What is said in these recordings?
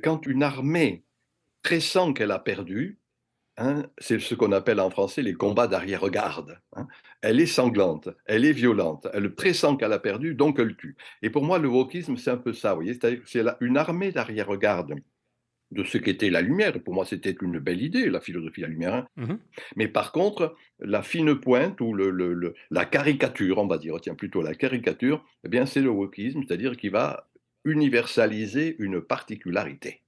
quand une armée pressent qu'elle a perdu, hein, c'est ce qu'on appelle en français les combats d'arrière-garde, hein. Elle est sanglante, elle est violente, elle pressent qu'elle a perdu, donc elle tue. Et pour moi, le wokisme, c'est un peu ça, vous voyez? C'est-à-dire que c'est une armée d'arrière-garde de ce qu'était la lumière. Pour moi, c'était une belle idée, la philosophie de la lumière, hein. Mmh. Mais par contre, la fine pointe ou la caricature, on va dire, tiens, plutôt la caricature, eh bien, c'est le wokisme, c'est-à-dire qu'il va universaliser une particularité.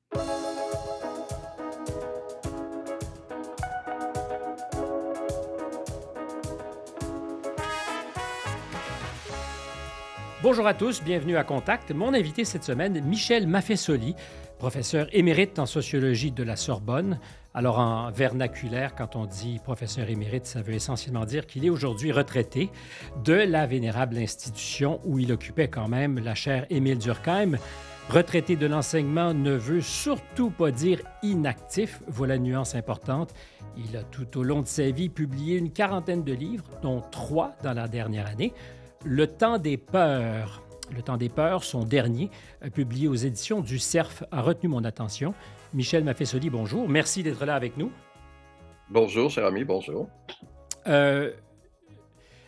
Bonjour à tous, bienvenue à Contact. Mon invité cette semaine, Michel Maffesoli, professeur émérite en sociologie de la Sorbonne. Alors en vernaculaire, quand on dit professeur émérite, ça veut essentiellement dire qu'il est aujourd'hui retraité de la vénérable institution où il occupait quand même la chaire Émile Durkheim. Retraité de l'enseignement ne veut surtout pas dire inactif, voilà une nuance importante. Il a tout au long de sa vie publié une quarantaine de livres, dont 3 dans la dernière année. Le temps des peurs. Le temps des peurs, son dernier, publié aux éditions du Cerf, a retenu mon attention. Michel Maffesoli, bonjour. Merci d'être là avec nous. Bonjour, cher ami, bonjour. Euh,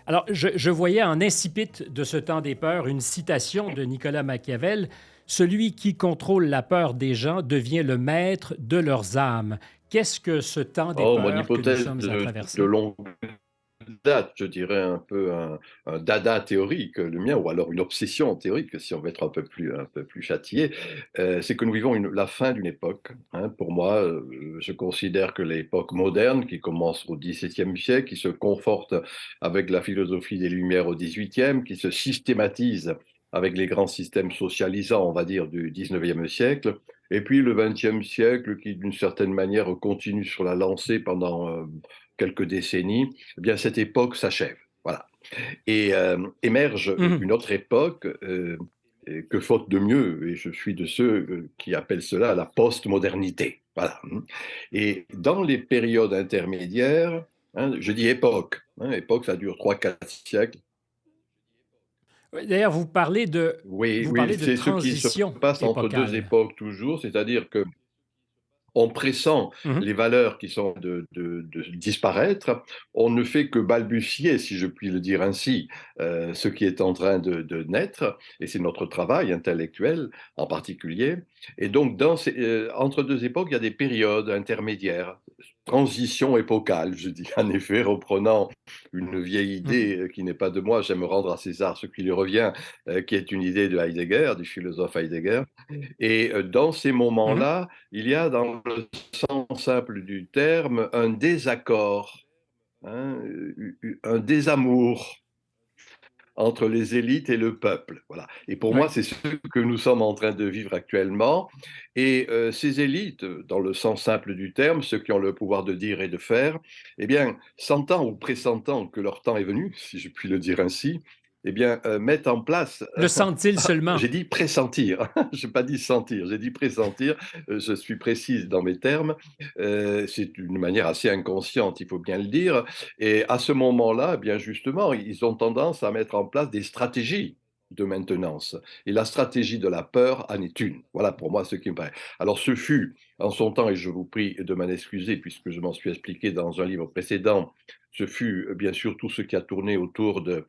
alors, je voyais en incipit de ce temps des peurs une citation de Nicolas Machiavel. Celui qui contrôle la peur des gens devient le maître de leurs âmes. Qu'est-ce que ce temps des Oh, mon peurs que nous hypothèse sommes à de traverser? longue date, je dirais un peu un dada théorique, le mien, ou alors une obsession théorique, si on veut être un peu plus châtié, c'est que nous vivons la fin d'une époque, hein. Pour moi, je considère que l'époque moderne, qui commence au XVIIe siècle, qui se conforte avec la philosophie des Lumières au XVIIIe, qui se systématise avec les grands systèmes socialisants, on va dire, du XIXe siècle, et puis le XXe siècle, qui d'une certaine manière continue sur la lancée pendant quelques décennies, eh bien cette époque s'achève. Voilà. Et émerge Mhm. une autre époque et que faute de mieux, et je suis de ceux qui appellent cela la postmodernité. Voilà. Et dans les périodes intermédiaires, hein, je dis époque, hein, époque ça dure 3 4 siècles. Oui, d'ailleurs, Oui, vous oui, parlez de c'est ce qui se transition passe entre deux épocale. époques toujours, c'est-à-dire que on pressent Mhm. les valeurs qui sont de disparaître. On ne fait que balbutier, si je puis le dire ainsi, ce qui est en train de naître, et c'est notre travail intellectuel en particulier. Et donc, entre deux époques, il y a des périodes intermédiaires, transition épocale, je dis en effet, reprenant une vieille Mhm. idée qui n'est pas de moi, j'aime rendre à César ce qui lui revient, qui est une idée de Heidegger, du philosophe Heidegger. Et dans ces Mhm. moments-là, il y a dans le sens simple du terme un désaccord, hein, un désamour entre les élites et le peuple. Voilà. Et pour moi, Oui. c'est ce que nous sommes en train de vivre actuellement. Et ces élites, dans le sens simple du terme, ceux qui ont le pouvoir de dire et de faire, eh bien, sentant ou pressentant que leur temps est venu, si je puis le dire ainsi, eh bien, mettent en place. Le sent-il seulement? J'ai dit pressentir, je n'ai pas dit sentir, j'ai dit pressentir, je suis précise dans mes termes, c'est une manière assez inconsciente, il faut bien le dire, et à ce moment-là, eh bien justement, ils ont tendance à mettre en place des stratégies de maintenance, et la stratégie de la peur en est une. Voilà pour moi ce qui me paraît. Alors ce fut en son temps, et je vous prie de m'en excuser puisque je m'en suis expliqué dans un livre précédent, ce fut bien sûr tout ce qui a tourné autour de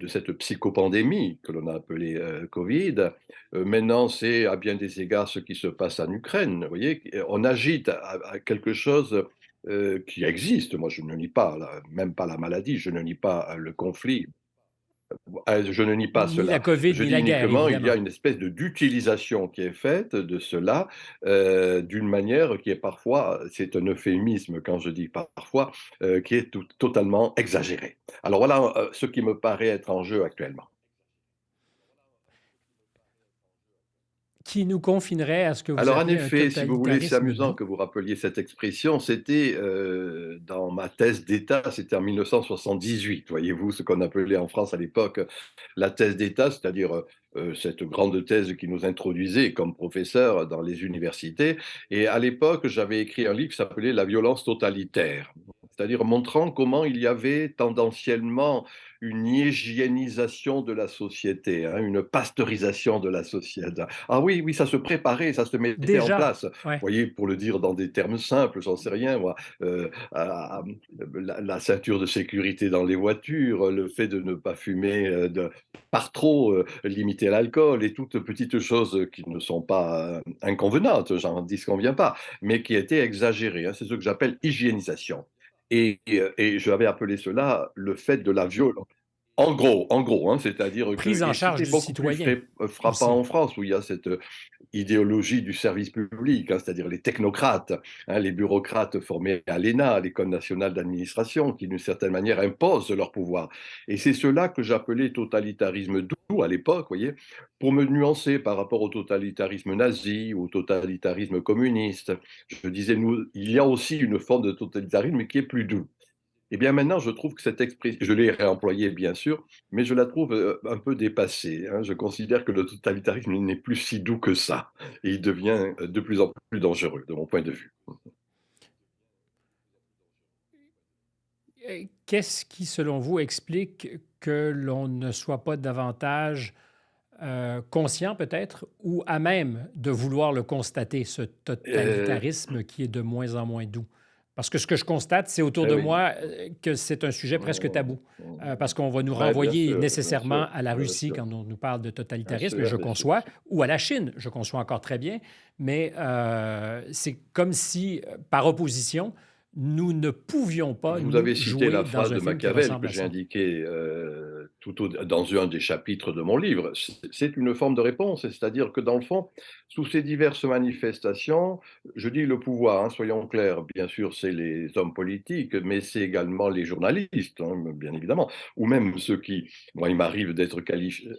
cette psychopandémie que l'on a appelée Covid. Maintenant, c'est à bien des égards ce qui se passe en Ukraine. Vous voyez, on agite à quelque chose qui existe. Moi, je ne nie pas, même pas la maladie, je ne nie pas le conflit, je ne nie pas Ni la cela. COVID, Je ni dis la guerre, uniquement, il y évidemment. a une espèce d'utilisation qui est faite de cela, d'une manière qui est parfois, c'est un euphémisme quand je dis parfois, qui est totalement exagérée. Alors voilà, ce qui me paraît être en jeu actuellement. Qui nous confinerait à ce que vous Alors en appelez un effet, si vous voulez, c'est totalitarisme amusant doux. que vous rappeliez cette expression. C'était, dans ma thèse d'État, c'était en 1978, voyez-vous? Ce qu'on appelait en France à l'époque la thèse d'État, c'est-à-dire, cette grande thèse qui nous introduisait comme professeurs dans les universités. Et à l'époque, j'avais écrit un livre qui s'appelait «La violence totalitaire», c'est-à-dire montrant comment il y avait tendanciellement une hygiénisation de la société, hein, une pasteurisation de la société. Ah oui, oui, ça se préparait, ça se mettait en Déjà, place. Vous ouais. voyez, pour le dire dans des termes simples, j'en sais rien moi, la ceinture de sécurité dans les voitures, le fait de ne pas fumer, par trop, limiter l'alcool et toutes petites choses qui ne sont pas, inconvenantes, j'en disconviens pas, mais qui étaient exagérées, hein. C'est ce que j'appelle hygiénisation et j'avais appelé cela le fait de la violence. En gros, hein, c'est-à-dire que Prise en et charge c'était du beaucoup plus citoyen frappant aussi. en France où il y a cette, idéologie du service public, hein, c'est-à-dire les technocrates, hein, les bureaucrates formés à l'ENA, l'École nationale d'administration, qui d'une certaine manière imposent leur pouvoir. Et c'est cela que j'appelais totalitarisme doux à l'époque, vous voyez, pour me nuancer par rapport au totalitarisme nazi, au totalitarisme communiste. Je disais, nous, il y a aussi une forme de totalitarisme, mais qui est plus doux. Eh bien, maintenant, je trouve que cette expression, je l'ai réemployée bien sûr, mais je la trouve un peu dépassée, hein. Je considère que le totalitarisme n'est plus si doux que ça et il devient de plus en plus dangereux, de mon point de vue. Qu'est-ce qui, selon vous, explique que l'on ne soit pas davantage conscient peut-être ou à même de vouloir le constater, ce Euh, totalitarisme qui est de moins en moins doux? Parce que ce que je constate, c'est autour eh de oui. moi que c'est un sujet presque tabou. Parce qu'on va nous Ouais, renvoyer bien sûr, nécessairement à la bien Russie sûr, quand on nous parle de bien totalitarisme, et sûr, je bien sûr. conçois, ou à la Chine, je conçois encore très bien, mais c'est comme si, par opposition, nous ne pouvions pas, Vous avez nous, cité jouer la dans phrase un de film qui Machiavel ressemble que à j'ai ça. indiquée dans un des chapitres de mon livre. C'est une forme de réponse, c'est-à-dire que dans le fond, sous ces diverses manifestations, je dis le pouvoir, hein, soyons clairs, bien sûr, c'est les hommes politiques, mais c'est également les journalistes, hein, bien évidemment, ou même ceux qui, moi, il m'arrive d'être qualifié.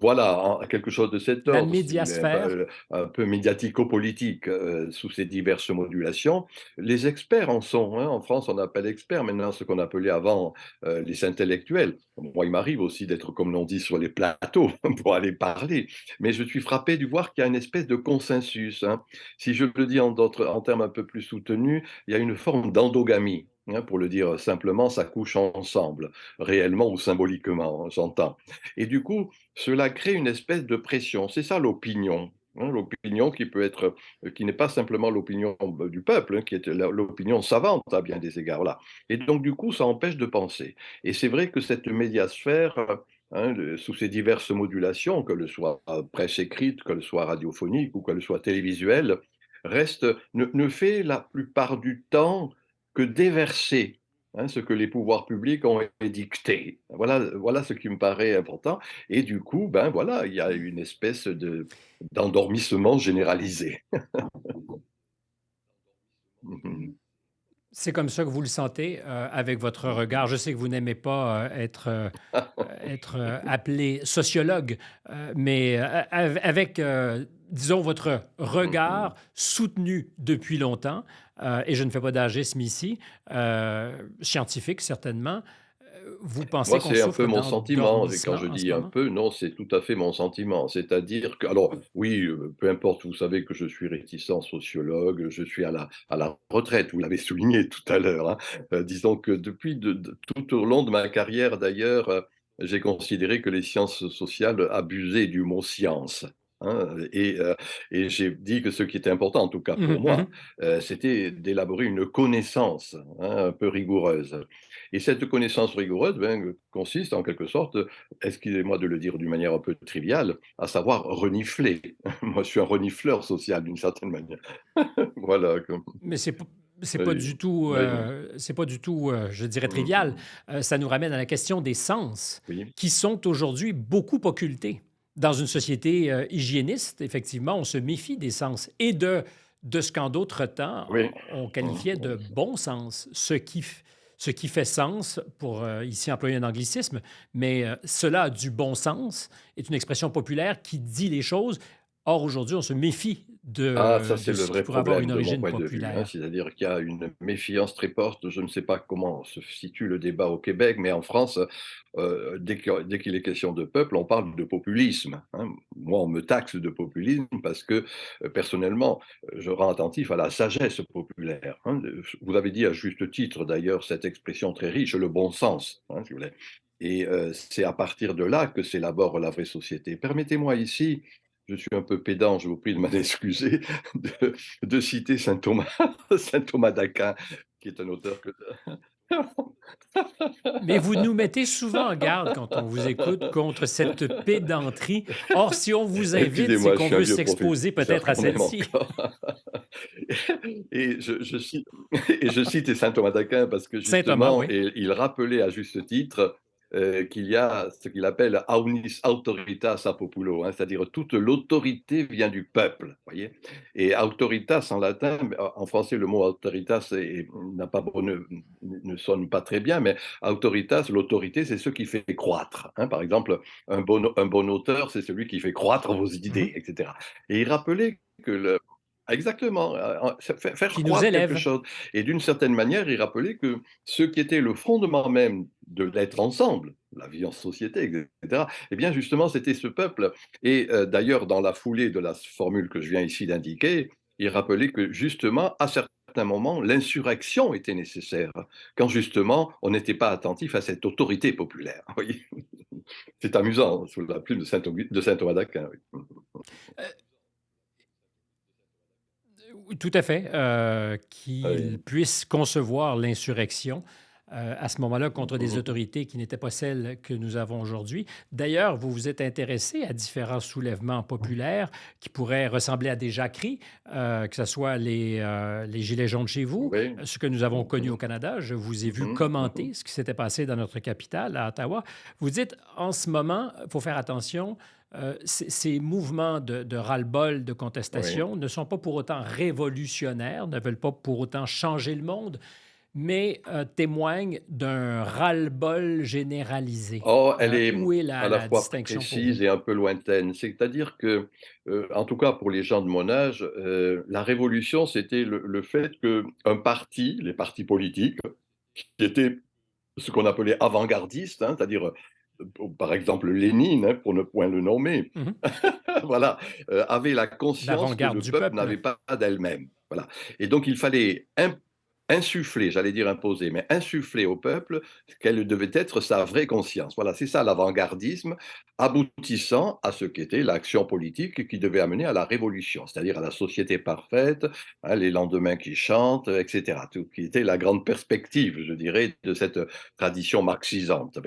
Voilà, quelque chose de cet La ordre, si vous voulez, médiasphère, un peu médiatico-politique, sous ces diverses modulations. Les experts en sont, hein. En France, on appelle experts maintenant ce qu'on appelait avant, les intellectuels. Moi, il m'arrive aussi d'être, comme l'on dit, sur les plateaux pour aller parler, mais je suis frappé de voir qu'il y a une espèce de consensus, hein. Si je le dis en termes un peu plus soutenus, il y a une forme d'endogamie, hein, pour le dire simplement, ça couche ensemble, réellement ou symboliquement, hein, j'entends. Et du coup, cela crée une espèce de pression. C'est ça l'opinion, hein, l'opinion qui peut être, qui n'est pas simplement l'opinion du peuple, hein, qui est l'opinion savante à bien des égards là. Et donc du coup, ça empêche de penser. Et c'est vrai que cette médiasphère, hein, sous ses diverses modulations, que le soit presse écrite, que le soit radiophonique ou que le soit télévisuelle, reste, ne fait la plupart du temps que déverser, hein, ce que les pouvoirs publics ont édicté. Voilà ce qui me paraît important et du coup, ben, voilà, il y a une espèce d'endormissement généralisé. Mmh. c'est comme ça que vous le sentez, avec votre regard. Je sais que vous n'aimez pas, être, appelé sociologue, mais, avec, disons, votre regard soutenu depuis longtemps, et je ne fais pas d'agisme ici, scientifique certainement, vous pensez Moi, qu'on c'est un peu souffre mon sentiment et quand d'endormissement je en ce dis un moment? peu, non, c'est tout à fait mon sentiment. C'est-à-dire que alors oui, peu importe, vous savez que je suis réticent sociologue, je suis à la retraite, vous l'avez souligné tout à l'heure, hein. Disons que depuis tout au long de ma carrière d'ailleurs, j'ai considéré que les sciences sociales abusaient du mot «science», hein, et j'ai dit que ce qui était important, en tout cas Mmh pour mh, mmh. moi, c'était d'élaborer une connaissance, hein, un peu rigoureuse. Et cette connaissance rigoureuse, ben, consiste en quelque sorte, excusez-moi de le dire d'une manière un peu triviale, à savoir renifler. Moi, je suis un renifleur social d'une certaine manière. Voilà, comme Mais c'est pas oui, du tout, oui. je dirais Mmh trivial. mh. Ça nous ramène à la question des sens Oui, qui sont aujourd'hui beaucoup occultés. Dans une société, hygiéniste, effectivement, on se méfie des sens et de ce qu'en d'autres temps, oui. on Mmh, qualifiait de oui. bon sens, ce qui fait sens pour, ici employer un anglicisme, mais, cela a du bon sens est une expression populaire qui dit les choses. Or, aujourd'hui, on se méfie Ah, ça, de c'est le ce qui vrai pourrait avoir une problème de mon origine point de vue, hein. populaire. C'est-à-dire qu'il y a une méfiance très forte. Je ne sais pas comment se situe le débat au Québec, mais en France, dès qu'il est question de peuple, on parle de populisme, hein. Moi, on me taxe de populisme parce que, personnellement, je rends attentif à la sagesse populaire, hein. Vous avez dit à juste titre d'ailleurs cette expression très riche, le bon sens, hein, si vous voulez. Et c'est à partir de là que s'élabore la vraie société. Permettez-moi ici, je suis un peu pédant, je vous prie de m'en excuser, de citer saint Thomas, saint Thomas d'Aquin, qui est un auteur que Mais vous nous mettez souvent en garde quand on vous écoute contre cette pédanterie. Or, si on vous invite, c'est excusez-moi, je qu'on suis un veut vieux s'exposer professeur peut-être à qu'on aime celle-ci. encore. Et je cite et je cite saint Thomas d'Aquin parce que Saint Thomas, justement oui. et il rappelait à juste titre, qu'il y a ce qu'il appelle aunis auctoritas a populo, hein, c'est-à-dire toute l'autorité vient du peuple, voyez? Et auctoritas en latin, en français le mot autoritas n'a pas ne sonne pas très bien, mais autoritas, l'autorité, c'est ce qui fait croître, hein. Par exemple, un bon auteur, c'est celui qui fait croître vos idées, Mhm. et cetera. Et il rappelait que le exactement, faire Qui nous croître quelque élève. chose et d'une certaine manière, il rappelait que ce qui était le fondement même de l'être ensemble, la vie en société et cetera, eh bien justement c'était ce peuple et d'ailleurs dans la foulée de la formule que je viens ici d'indiquer, il rappelait que justement à certains moments, l'insurrection était nécessaire, quand justement on n'était pas attentif à cette autorité populaire, vous voyez? C'est amusant, sous la plume de saint Thomas d'Aquin, oui. Oui, tout à fait, qu'il Oui. puisse concevoir l'insurrection, à ce moment-là Mmh contre des mh. autorités qui n'étaient pas celles que nous avons aujourd'hui. D'ailleurs, vous vous êtes intéressé à différents soulèvements populaires qui pourraient ressembler à des jacqueries, que ce soit les Gilets jaunes chez vous, Oui. ce que nous avons Mmh connu mh. au Canada. Je vous ai Mmh vu mh. Mmh. commenter ce qui s'était passé dans notre capitale, à Ottawa. Vous dites, en ce moment, il faut faire attention, ces mouvements de ras-le-bol, de Oui. contestation, ne sont pas pour autant révolutionnaires, ne veulent pas pour autant changer le monde, mais témoignent d'un ras-le-bol généralisé. Oh, elle est, Où est à la la fois distinction pour vous? précise et un peu lointaine. C'est-à-dire que, en tout cas pour les gens de mon âge, la révolution, c'était le fait qu'un parti, les partis politiques, qui étaient ce qu'on appelait avant-gardistes, hein, c'est-à-dire, par exemple Lénine, hein, pour ne point le nommer, Mhm. voilà, avait la conscience que L'avant-garde le du peuple peuple. n'avait pas d'elle-même. Voilà. Et donc il fallait insuffler, j'allais dire imposer, mais insuffler au peuple quelle devait être sa vraie conscience. Voilà, c'est ça l'avant-gardisme, aboutissant à ce qu'était l'action politique qui devait amener à la révolution, c'est-à-dire à la société parfaite, hein, les lendemains qui chantent, etc. Tout qui était la grande perspective, je dirais, de cette tradition marxisante.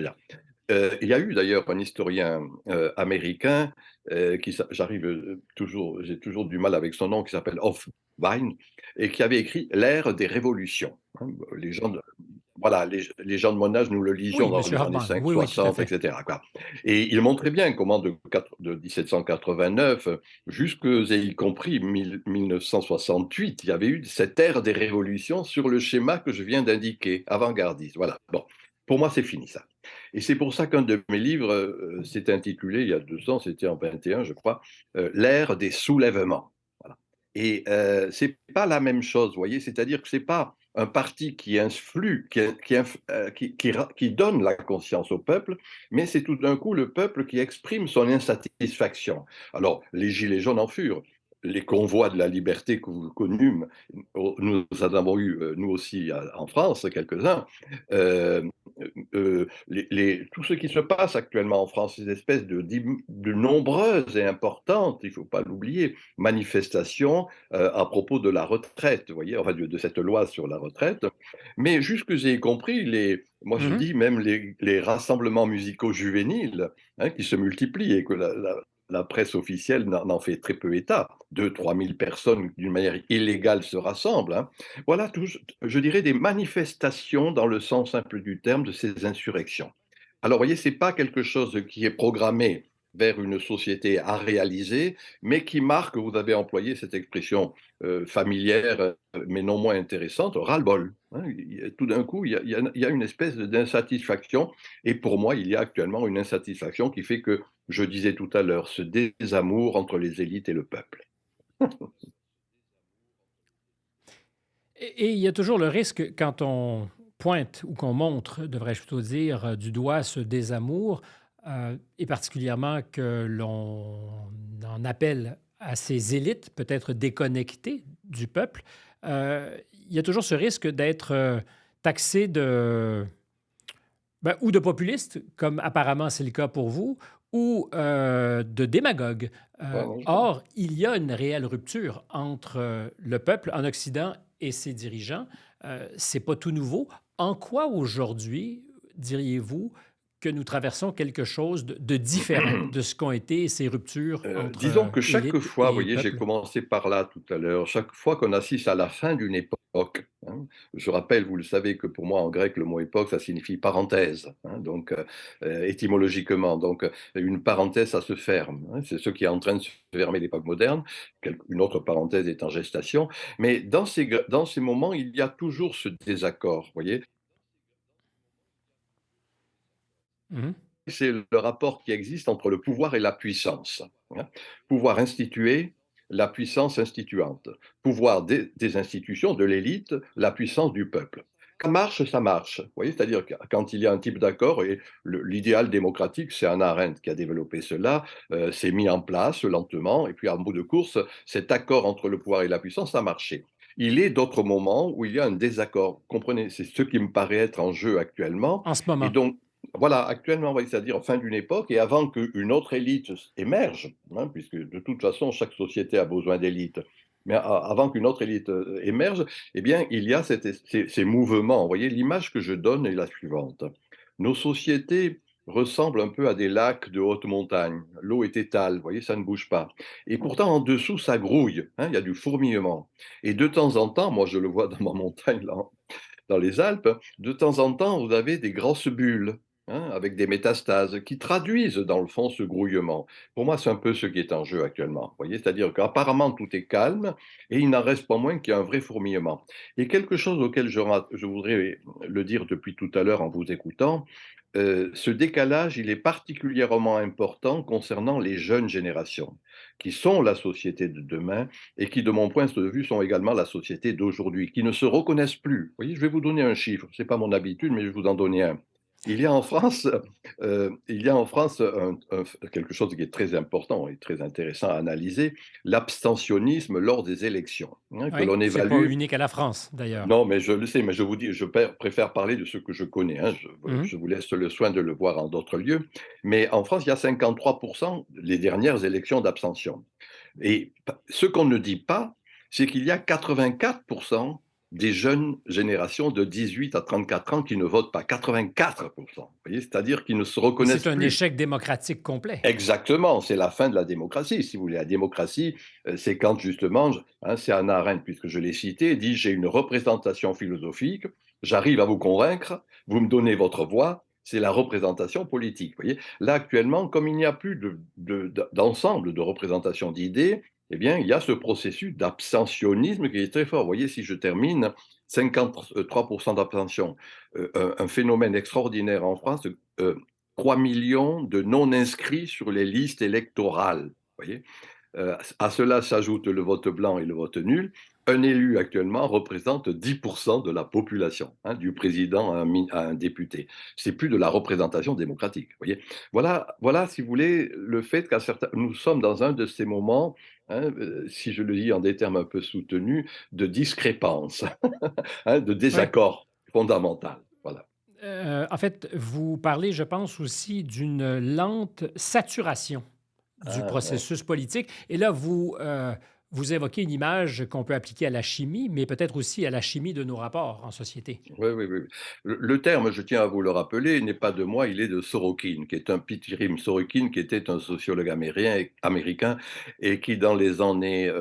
Il y a eu d'ailleurs un historien, américain, qui s'a j'arrive, toujours j'ai toujours du mal avec son nom, qui s'appelle Hofwein et qui avait écrit «L'ère des révolutions», hein. Les gens de voilà, les gens de mon âge, nous le lisions Oui, dans Monsieur les années Hoffman. cinq Oui, oui, tout à 60 et fait. cetera, quoi. Et il montrait bien comment de 1789 jusque et y compris 1968, il y avait eu cette ère des révolutions sur le schéma que je viens d'indiquer, avant-gardiste, voilà. Bon, pour moi, c'est fini ça. Et c'est pour ça qu'un de mes livres, s'est intitulé il y a 2 ans, c'était en 21 je crois, «L'ère des soulèvements». Voilà. Et c'est pas la même chose, vous voyez? C'est-à-dire que c'est pas un parti qui influe, qui donne la conscience au peuple, mais c'est tout d'un coup le peuple qui exprime son insatisfaction. Alors, les gilets jaunes en furent, les convois de la liberté que vous connûmes, nous en avons eu, nous aussi, en France, quelques-uns. Hem, tout ce qui se passe actuellement en France, ces espèces de nombreuses et importantes, il ne faut pas l'oublier, manifestations, à propos de la retraite, vous voyez? Enfin de cette loi sur la retraite. Mais jusque j'ai compris moi je Mhm. dis même les rassemblements musicaux juvéniles, hein, qui se multiplient et que la presse officielle n'en fait très peu état. 2 000 à 3 000 personnes d'une manière illégale se rassemblent, hein. Voilà je dirais des manifestations dans le sens simple du terme de ces insurrections. Alors vous voyez, c'est pas quelque chose qui est programmé vers une société à réaliser, mais qui marque, vous avez employé cette expression, familière, mais non moins intéressante, ras-le-bol, hein. Tout d'un coup, il y a une espèce d'insatisfaction et pour moi, il y a actuellement une insatisfaction qui fait que, je disais tout à l'heure, ce désamour entre les élites et le peuple. Et il y a toujours le risque, quand on pointe ou qu'on montre, devrais-je plutôt dire, du doigt ce désamour, et particulièrement que l'on en appelle à ces élites, peut-être déconnectées du peuple, il y a toujours ce risque d'être taxé Ben, ou de populistes, comme apparemment c'est le cas pour vous, ou de démagogues. Ouais, ouais, Or, il y a une réelle rupture entre le peuple en Occident et ses dirigeants. C'est pas tout nouveau. En quoi aujourd'hui diriez-vous que nous traversons quelque chose de différent de ce qu'ont été ces ruptures entre Disons que chaque élite fois, vous et voyez, j'ai peuple? commencé par là tout à l'heure, chaque fois qu'on assiste à la fin d'une époque, hein, je rappelle, vous le savez, que pour moi, en grec, le mot époque, ça signifie parenthèse, hein, donc étymologiquement, donc une parenthèse, ça se ferme, hein, c'est ce qui est en train de se fermer l'époque moderne, une autre parenthèse est en gestation, mais dans ces moments, il y a toujours ce désaccord, vous voyez, Mhm. c'est le rapport qui existe entre le pouvoir et la puissance, hein. Pouvoir institué, la puissance instituante. Pouvoir des institutions, de l'élite, la puissance du peuple. Ça marche, ça marche. Vous voyez, c'est-à-dire que quand il y a un type d'accord, et l'idéal démocratique, c'est Hannah Arendt qui a développé cela, c'est mis en place lentement, et puis en bout de course, cet accord entre le pouvoir et la puissance a marché. Il est d'autres moments où il y a un désaccord. Comprenez, c'est ce qui me paraît être en jeu actuellement. En ce Et moment. donc, voilà, actuellement, oui, c'est-à-dire fin d'une époque et avant qu'une autre élite émerge, hein, puisque de toute façon, chaque société a besoin d'élites, mais avant qu'une autre élite émerge, eh bien, il y a ces mouvements. Vous voyez, l'image que je donne est la suivante. Nos sociétés ressemblent un peu à des lacs de haute montagne. L'eau est étale, vous voyez, ça ne bouge pas. Et pourtant, en dessous, ça grouille, hein, il y a du fourmillement. Et de temps en temps, moi je le vois dans ma montagne, là, dans les Alpes, de temps en temps, vous avez des grosses bulles, hein, avec des métastases, qui traduisent dans le fond ce grouillement. Pour moi, c'est un peu ce qui est en jeu actuellement. Vous voyez, c'est-à-dire qu'apparemment tout est calme et il n'en reste pas moins qu'il y a un vrai fourmillement. Et quelque chose auquel je voudrais le dire depuis tout à l'heure en vous écoutant, ce décalage, il est particulièrement important concernant les jeunes générations, qui sont la société de demain et qui, de mon point de vue, sont également la société d'aujourd'hui, qui ne se reconnaissent plus. Vous voyez, je vais vous donner un chiffre, ce n'est pas mon habitude, mais je vais vous en donner un. Il y a en France quelque chose qui est très important et très intéressant à analyser, l'abstentionnisme lors des élections, hein, que Oui, l'on c'est pas évalue. unique à la France, d'ailleurs. Non, mais je le sais, mais je vous dis, préfère parler de ce que je connais, hein. Mhm. Je vous laisse le soin de le voir en d'autres lieux. Mais en France, il y a 53% les dernières élections d'abstention. Et ce qu'on ne dit pas, c'est qu'il y a 84% des jeunes générations de 18 à 34 ans qui ne votent pas. 84%. Vous voyez, c'est-à-dire qu'ils ne se Et c'est reconnaissent un plus. échec démocratique complet. Exactement, c'est la fin de la démocratie, si vous voulez. La démocratie, c'est quand justement, hein, c'est Hannah Arendt, puisque je l'ai cité, dit: «J'ai une représentation philosophique, j'arrive à vous convaincre, vous me donnez votre voix, c'est la représentation politique». Vous voyez? Là, actuellement, comme il n'y a plus d'ensemble de représentation d'idées, eh bien, il y a ce processus d'abstentionnisme qui est très fort. Vous voyez, si je termine, 53% d'abstention, un phénomène extraordinaire en France, 3 millions de non-inscrits sur les listes électorales. Vous voyez, à cela s'ajoute le vote blanc et le vote nul. Un élu actuellement représente 10% de la population, hein, du président à un député. C'est plus de la représentation démocratique. Vous voyez, voilà, si vous voulez, le fait qu'à certains, nous sommes dans un de ces moments, hein, si je le dis en des termes un peu soutenus, de discrépance, hein, de Oui. désaccord fondamental. Voilà. En fait, vous parlez, je pense, aussi d'une lente saturation du Ah, ouais. processus politique. Et là, vous évoquez une image qu'on peut appliquer à la chimie, mais peut-être aussi à la chimie de nos rapports en société. Oui, oui, oui. Le terme, je tiens à vous le rappeler, n'est pas de moi, il est de Sorokin, qui est un Pitirim Sorokin, qui était un sociologue américain et qui, dans les années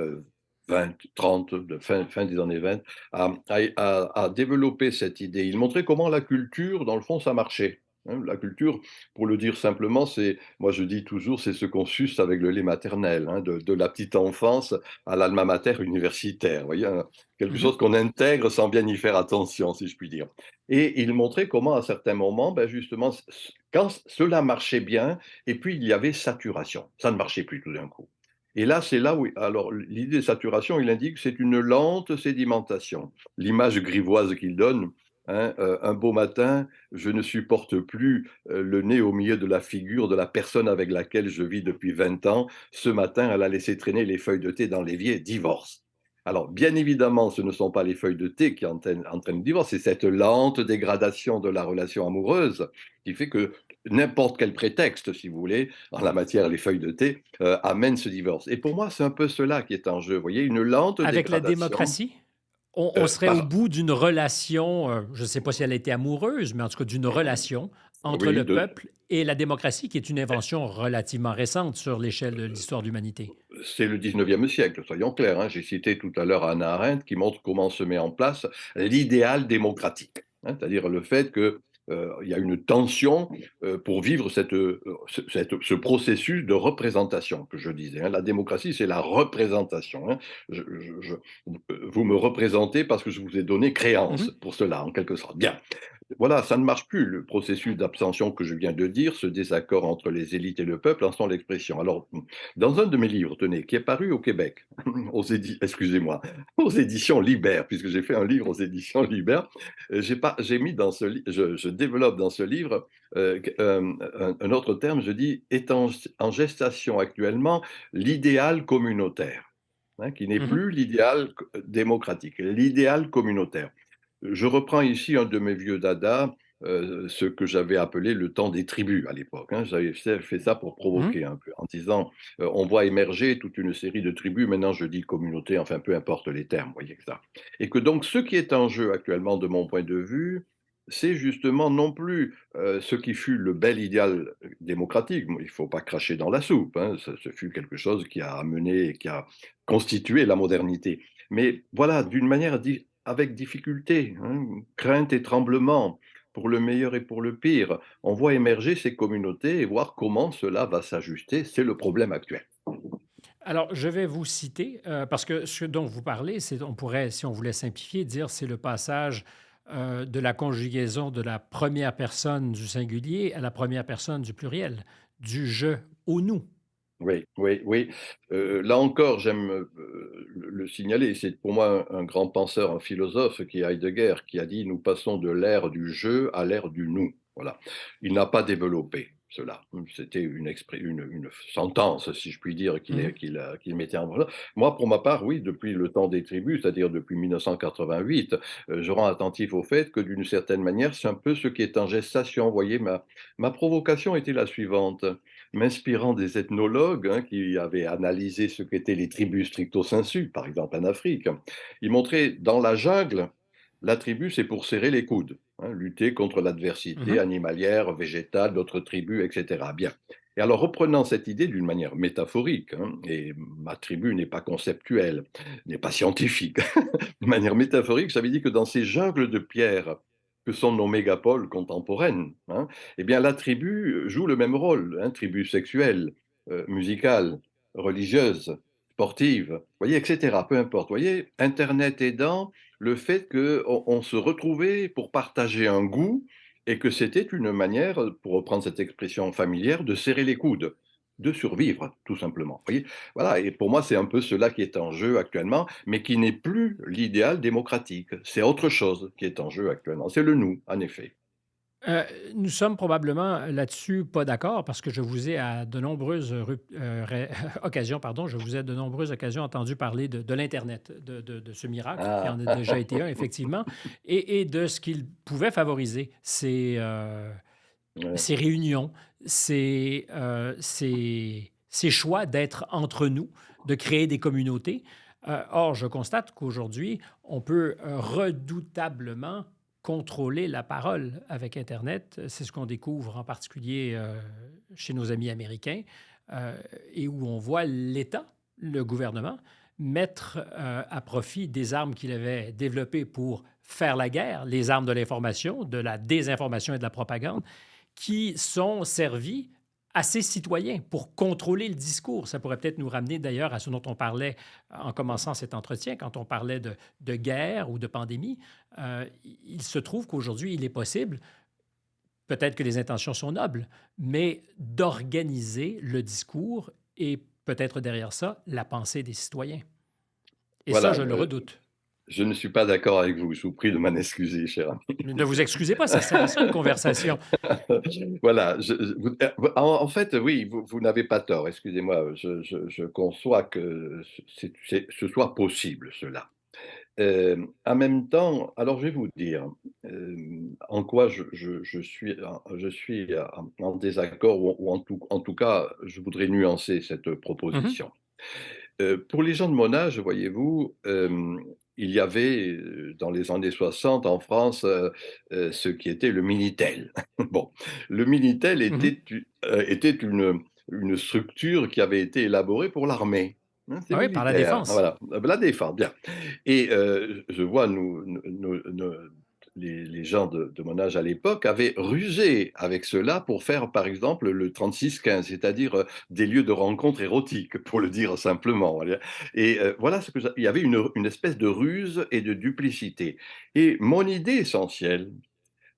20, 30, fin des années 20, a développé cette idée. Il montrait comment la culture, dans le fond, ça marchait, hein. La culture, pour le dire simplement, c'est, moi je dis toujours, c'est ce qu'on suce avec le lait maternel, hein, de la petite enfance à l'alma mater universitaire. Vous voyez, quelque Mhm. chose qu'on intègre sans bien y faire attention, si je puis dire. Et il montrait comment, à certains moments, ben justement, quand cela marchait bien, et puis il y avait saturation. Ça ne marchait plus tout d'un coup. Et là, c'est là où, alors, l'idée de saturation, il indique que c'est une lente sédimentation. L'image grivoise qu'il donne, hein, un beau matin, je ne supporte plus le nez au milieu de la figure de la personne avec laquelle je vis depuis 20 ans. Ce matin, elle a laissé traîner les feuilles de thé dans l'évier, divorce. Alors, bien évidemment, ce ne sont pas les feuilles de thé qui entraînent le divorce, c'est cette lente dégradation de la relation amoureuse qui fait que n'importe quel prétexte, si vous voulez, en la matière, les feuilles de thé, amène ce divorce. Et pour moi, c'est un peu cela qui est en jeu. Vous voyez, une lente Avec la dégradation. démocratie, on serait au Par, bout d'une relation, je ne sais pas si elle a été amoureuse, mais en tout cas d'une relation entre oui, le peuple et la démocratie, qui est une invention relativement récente sur l'échelle de l'histoire de l'humanité. c'est le 19e siècle, soyons clairs, hein. J'ai cité tout à l'heure Hannah Arendt qui montre comment se met en place l'idéal démocratique, hein, c'est-à-dire le fait que il y a une tension pour vivre ce processus de représentation que je disais, hein. La démocratie, c'est la représentation, hein. Vous me représentez parce que je vous ai donné créance Mhm. pour cela, en quelque sorte. Bien. Voilà, ça ne marche plus. Le processus d'abstention que je viens de dire, ce désaccord entre les élites et le peuple, en sont l'expression. Alors, dans un de mes livres, tenez, qui est paru au Québec, excusez-moi, aux éditions Libert, puisque j'ai fait un livre aux éditions Libert, j'ai mis dans je développe dans ce livre un autre terme, je dis, est en gestation actuellement l'idéal communautaire, hein, qui n'est Mhm. plus l'idéal démocratique, l'idéal communautaire. Je reprends ici un de mes vieux dadas, ce que j'avais appelé le temps des tribus à l'époque, hein. J'avais fait ça pour Mhm. provoquer un peu, en disant, on voit émerger toute une série de tribus, maintenant je dis communauté, enfin peu importe les termes, vous voyez que ça. Et que donc ce qui est en jeu actuellement de mon point de vue, c'est justement non plus ce qui fut le bel idéal démocratique, il ne faut pas cracher dans la soupe, hein, ce fut quelque chose qui a amené et qui a constitué la modernité. Mais voilà, d'une manière avec difficulté, hein, crainte et tremblement, pour le meilleur et pour le pire. On voit émerger ces communautés et voir comment cela va s'ajuster. C'est le problème actuel. Alors, je vais vous citer, parce que ce dont vous parlez, c'est, on pourrait, si on voulait simplifier, dire c'est le passage de la conjugaison de la première personne du singulier à la première personne du pluriel, du je au nous. Oui, oui, oui. Là encore, j'aime le signaler. C'est pour moi un grand penseur, un philosophe qui est Heidegger, qui a dit: «Nous passons de l'ère du je à l'ère du nous». Voilà. Il n'a pas développé cela. C'était une sentence, si je puis dire, Mhm. qu'il mettait en voilà. Moi, pour ma part, oui, depuis le temps des tribus, c'est-à-dire depuis 1988, je rends attentif au fait que d'une certaine manière, c'est un peu ce qui est en gestation. Vous voyez, ma provocation était la suivante: m'inspirant des ethnologues, hein, qui avaient analysé ce qu'étaient les tribus stricto sensu, par exemple en Afrique. Ils montraient dans la jungle, la tribu, c'est pour serrer les coudes, hein, lutter contre l'adversité Mhm. animalière, végétale, d'autres tribus, etc. Bien. Et alors, reprenant cette idée d'une manière métaphorique, hein, et ma tribu n'est pas conceptuelle, n'est pas scientifique, de manière métaphorique, ça veut dire que dans ces jungles de pierre que sont nos mégapoles contemporaines, hein, eh bien, la tribu joue le même rôle, hein, tribu sexuelle, musicale, religieuse, sportive, vous voyez, etc. Peu importe. Vous voyez, Internet aidant, le fait qu'on se retrouvait pour partager un goût et que c'était une manière, pour reprendre cette expression familière, de serrer les coudes, de survivre, tout simplement. Vous voyez, voilà, et pour moi, c'est un peu cela qui est en jeu actuellement, mais qui n'est plus l'idéal démocratique. C'est autre chose qui est en jeu actuellement. C'est le nous, en effet. Euh, Nous sommes probablement là-dessus pas d'accord parce que je vous ai à de nombreuses occasions, pardon, je vous ai à de nombreuses occasions entendu parler de l'Internet, de ce miracle qui Ah, en a déjà été un, effectivement, et de ce qu'il pouvait favoriser, ouais. ces réunions, ces choix d'être entre nous, de créer des communautés. Or, je constate qu'aujourd'hui, on peut redoutablement contrôler la parole avec Internet. C'est ce qu'on découvre en particulier chez nos amis américains, euh, et où on voit l'État, le gouvernement, mettre à profit des armes qu'il avait développées pour faire la guerre, les armes de l'information, de la désinformation et de la propagande, qui sont servis à ces citoyens pour contrôler le discours. Ça pourrait peut-être nous ramener d'ailleurs à ce dont on parlait en commençant cet entretien, quand on parlait de guerre ou de pandémie. Il se trouve qu'aujourd'hui, il est possible, peut-être que les intentions sont nobles, mais d'organiser le discours et peut-être derrière ça, la pensée des citoyens. Et ça, Voilà, je le redoute. Je ne suis pas d'accord avec vous. Je vous prie de m'en excuser, cher ami. Ne vous excusez pas, ça sert à ça une conversation. Voilà, en fait, oui, vous n'avez pas tort, excusez-moi, je conçois que ce soit possible cela. En même temps, alors je vais vous dire, en quoi je suis en désaccord ou en tout cas, je voudrais nuancer cette Mmh. proposition. Pour les gens de mon âge, voyez-vous, il y avait, dans les années 60 en France, ce qui était le Minitel. Bon, le Minitel Mmh. était une structure qui avait été élaborée pour l'armée, hein, c'est Ah oui, par la militaire, défense. voilà, la défense, bien. Et je vois les gens de mon âge à l'époque avaient rusé avec cela pour faire, par exemple, le 36-15, c'est-à-dire, des lieux de rencontres érotiques, pour le dire simplement, voilà. Et voilà ce que il y avait une espèce de ruse et de duplicité. Et mon idée essentielle,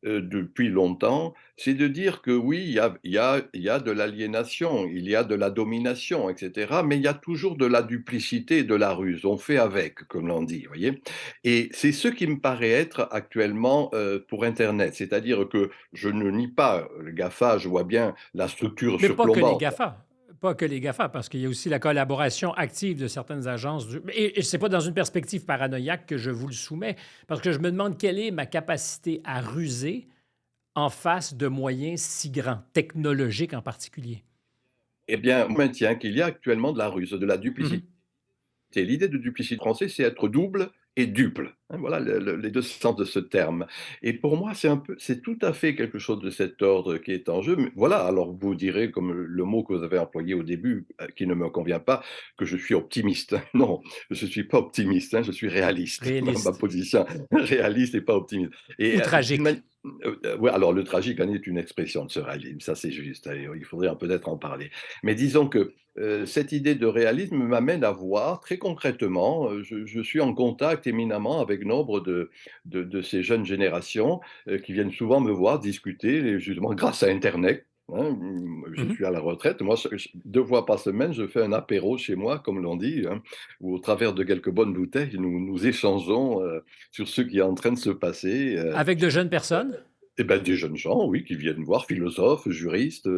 depuis longtemps, c'est de dire que oui, il y a de l'aliénation, il y a de la domination, et cetera, mais il y a toujours de la duplicité et de la ruse. On fait avec, comme l'on dit, vous voyez? Et c'est ce qui me paraît être actuellement, pour internet. C'est-à-dire que je ne nie pas, le GAFA, je vois bien la structure Mais pas que les surplombante. GAFA. Pas que les GAFA, parce qu'il y a aussi la collaboration active de certaines agences. Et c'est pas dans une perspective paranoïaque que je vous le soumets, parce que je me demande quelle est ma capacité à ruser en face de moyens si grands, technologiques en particulier. Eh bien, on maintient qu'il y a actuellement de la ruse, de la duplicité. Mhm, L'idée de duplicité français, c'est être double et duple, hein, voilà les 2 sens de ce terme. Et pour moi, c'est tout à fait quelque chose de cet ordre qui est en jeu. Mais voilà, alors vous direz, comme le mot que vous avez employé au début, qui ne me convient pas, que je suis optimiste. Non, je ne suis pas optimiste, hein, je suis réaliste. Ma réaliste position, réaliste et pas optimiste. Et ou d'une tragique. mani ouais, alors le tragique en est une expression de ce réalisme, ça c'est juste, et il faudrait peut-être en parler. Mais disons que cette idée de réalisme m'amène à voir très concrètement, je suis en contact éminemment avec nombre de ces jeunes générations, qui viennent souvent me voir discuter et justement grâce à internet, hein. Je Mhm. suis à la retraite, moi je 2 fois par semaine, je fais un apéro chez moi comme l'on dit, hein, où au travers de quelques bonnes bouteilles, nous échangeons, sur ce qui est en train de se passer, Avec de jeunes personnes? et ben, des jeunes gens, oui, qui viennent voir, philosophes, juristes,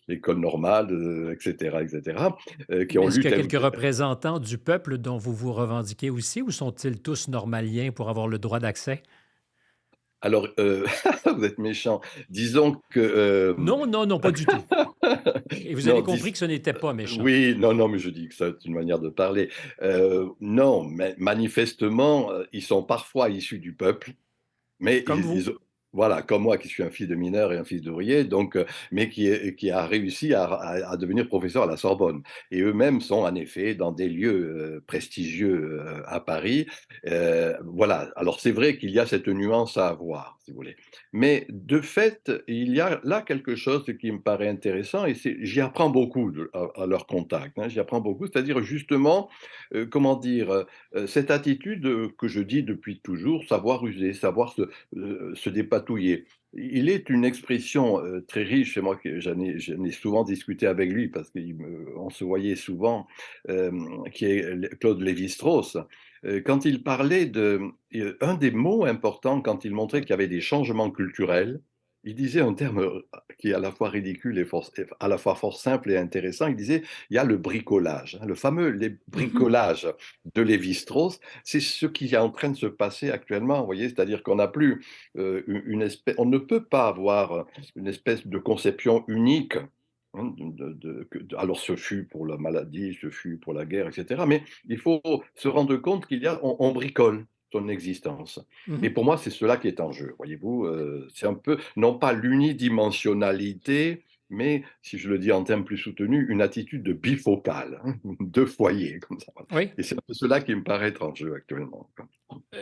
école normale, et cetera, qui ont Est-ce lu qu'il y a tel ou quelques tel. représentants du peuple dont vous vous revendiquez aussi, ou sont-ils tous normaliens pour avoir le droit d'accès? Alors, vous êtes méchant. Disons que, Non, non, non, pas du tout. Et vous avez non, compris que ce n'était pas méchant. oui, non, non, mais je dis que ça, c'est une manière de parler. Non, mais manifestement, ils sont parfois issus du peuple. Mais Comme ils vous. ont voilà, comme moi qui suis un fils de mineur et un fils d'ouvrier, donc mais qui a réussi à devenir professeur à la Sorbonne. Et eux-mêmes sont en effet dans des lieux, prestigieux, à Paris. Voilà, alors c'est vrai qu'il y a cette nuance à avoir, si vous voulez. Mais de fait, il y a là quelque chose qui me paraît intéressant et j'y apprends beaucoup à leur contact, hein. J'y apprends beaucoup, c'est-à-dire justement, comment dire? Cette attitude, que je dis depuis toujours, savoir user, savoir se dépatouiller. Il est une expression, très riche et moi que j'en ai souvent discuté avec lui parce on se voyait souvent, qui est Claude Lévi-Strauss. Quand il parlait un des mots importants quand il montrait qu'il y avait des changements culturels, il disait un terme, qui est à la fois ridicule et à la fois fort simple et intéressant. Il disait: «Il y a le bricolage», hein, le fameux les Mhm. bricolage de Lévi-Strauss, c'est ce qui est en train de se passer actuellement, vous voyez? C'est-à-dire qu'on n'a plus, une espèce, on ne peut pas avoir une espèce de conception unique, hein, alors ce fut pour la maladie, ce fut pour la guerre et cetera, mais il faut se rendre compte on bricole son existence et Mhm. pour moi, c'est cela qui est en jeu, voyez-vous? C'est un peu non pas l'unidimensionnalité, mais si je le dis en termes plus soutenus, une attitude de bifocale, hein, de foyer comme ça, voilà, Oui. et c'est un peu cela qui me paraît être en jeu actuellement, quoi.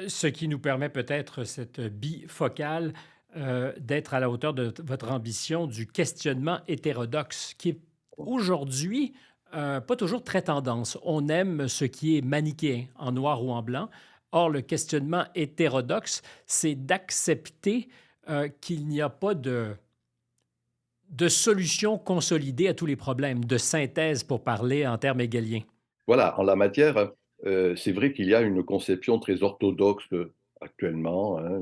Ce qui nous permet peut-être, cette bifocale, d'être à la hauteur de votre ambition du questionnement hétérodoxe, qui est aujourd'hui pas toujours très tendance. On aime ce qui est manichéen, en noir ou en blanc. Or, le questionnement hétérodoxe, c'est d'accepter qu'il n'y a pas de solution consolidée à tous les problèmes, de synthèse pour parler en termes hegeliens. Voilà, en la matière, c'est vrai qu'il y a une conception très orthodoxe, actuellement, hein,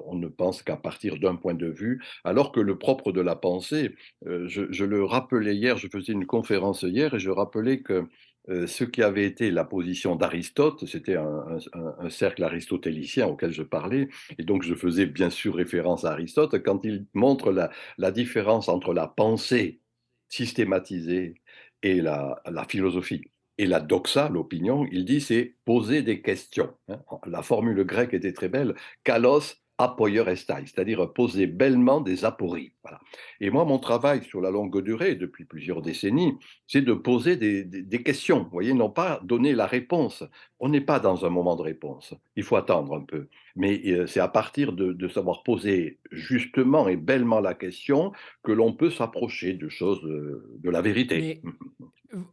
on ne pense qu'à partir d'un point de vue, alors que le propre de la pensée, je le rappelais hier, je faisais une conférence hier et je rappelais que, ce qui avait été la position d'Aristote, c'était un cercle aristotélicien auquel je parlais et donc je faisais bien sûr référence à Aristote quand il montre la différence entre la pensée systématisée et la philosophie. Et la doxa, l'opinion, il dit c'est poser des questions, hein. La formule grecque était très belle, kalos apoiorestai, c'est-à-dire poser bellement des apories. Voilà. Et moi, mon travail sur la longue durée, depuis plusieurs décennies, c'est de poser des questions. Vous voyez, non pas donner la réponse. On n'est pas dans un moment de réponse. Il faut attendre un peu. Mais c'est à partir de savoir poser justement et bellement la question que l'on peut s'approcher de choses, de la vérité. Mais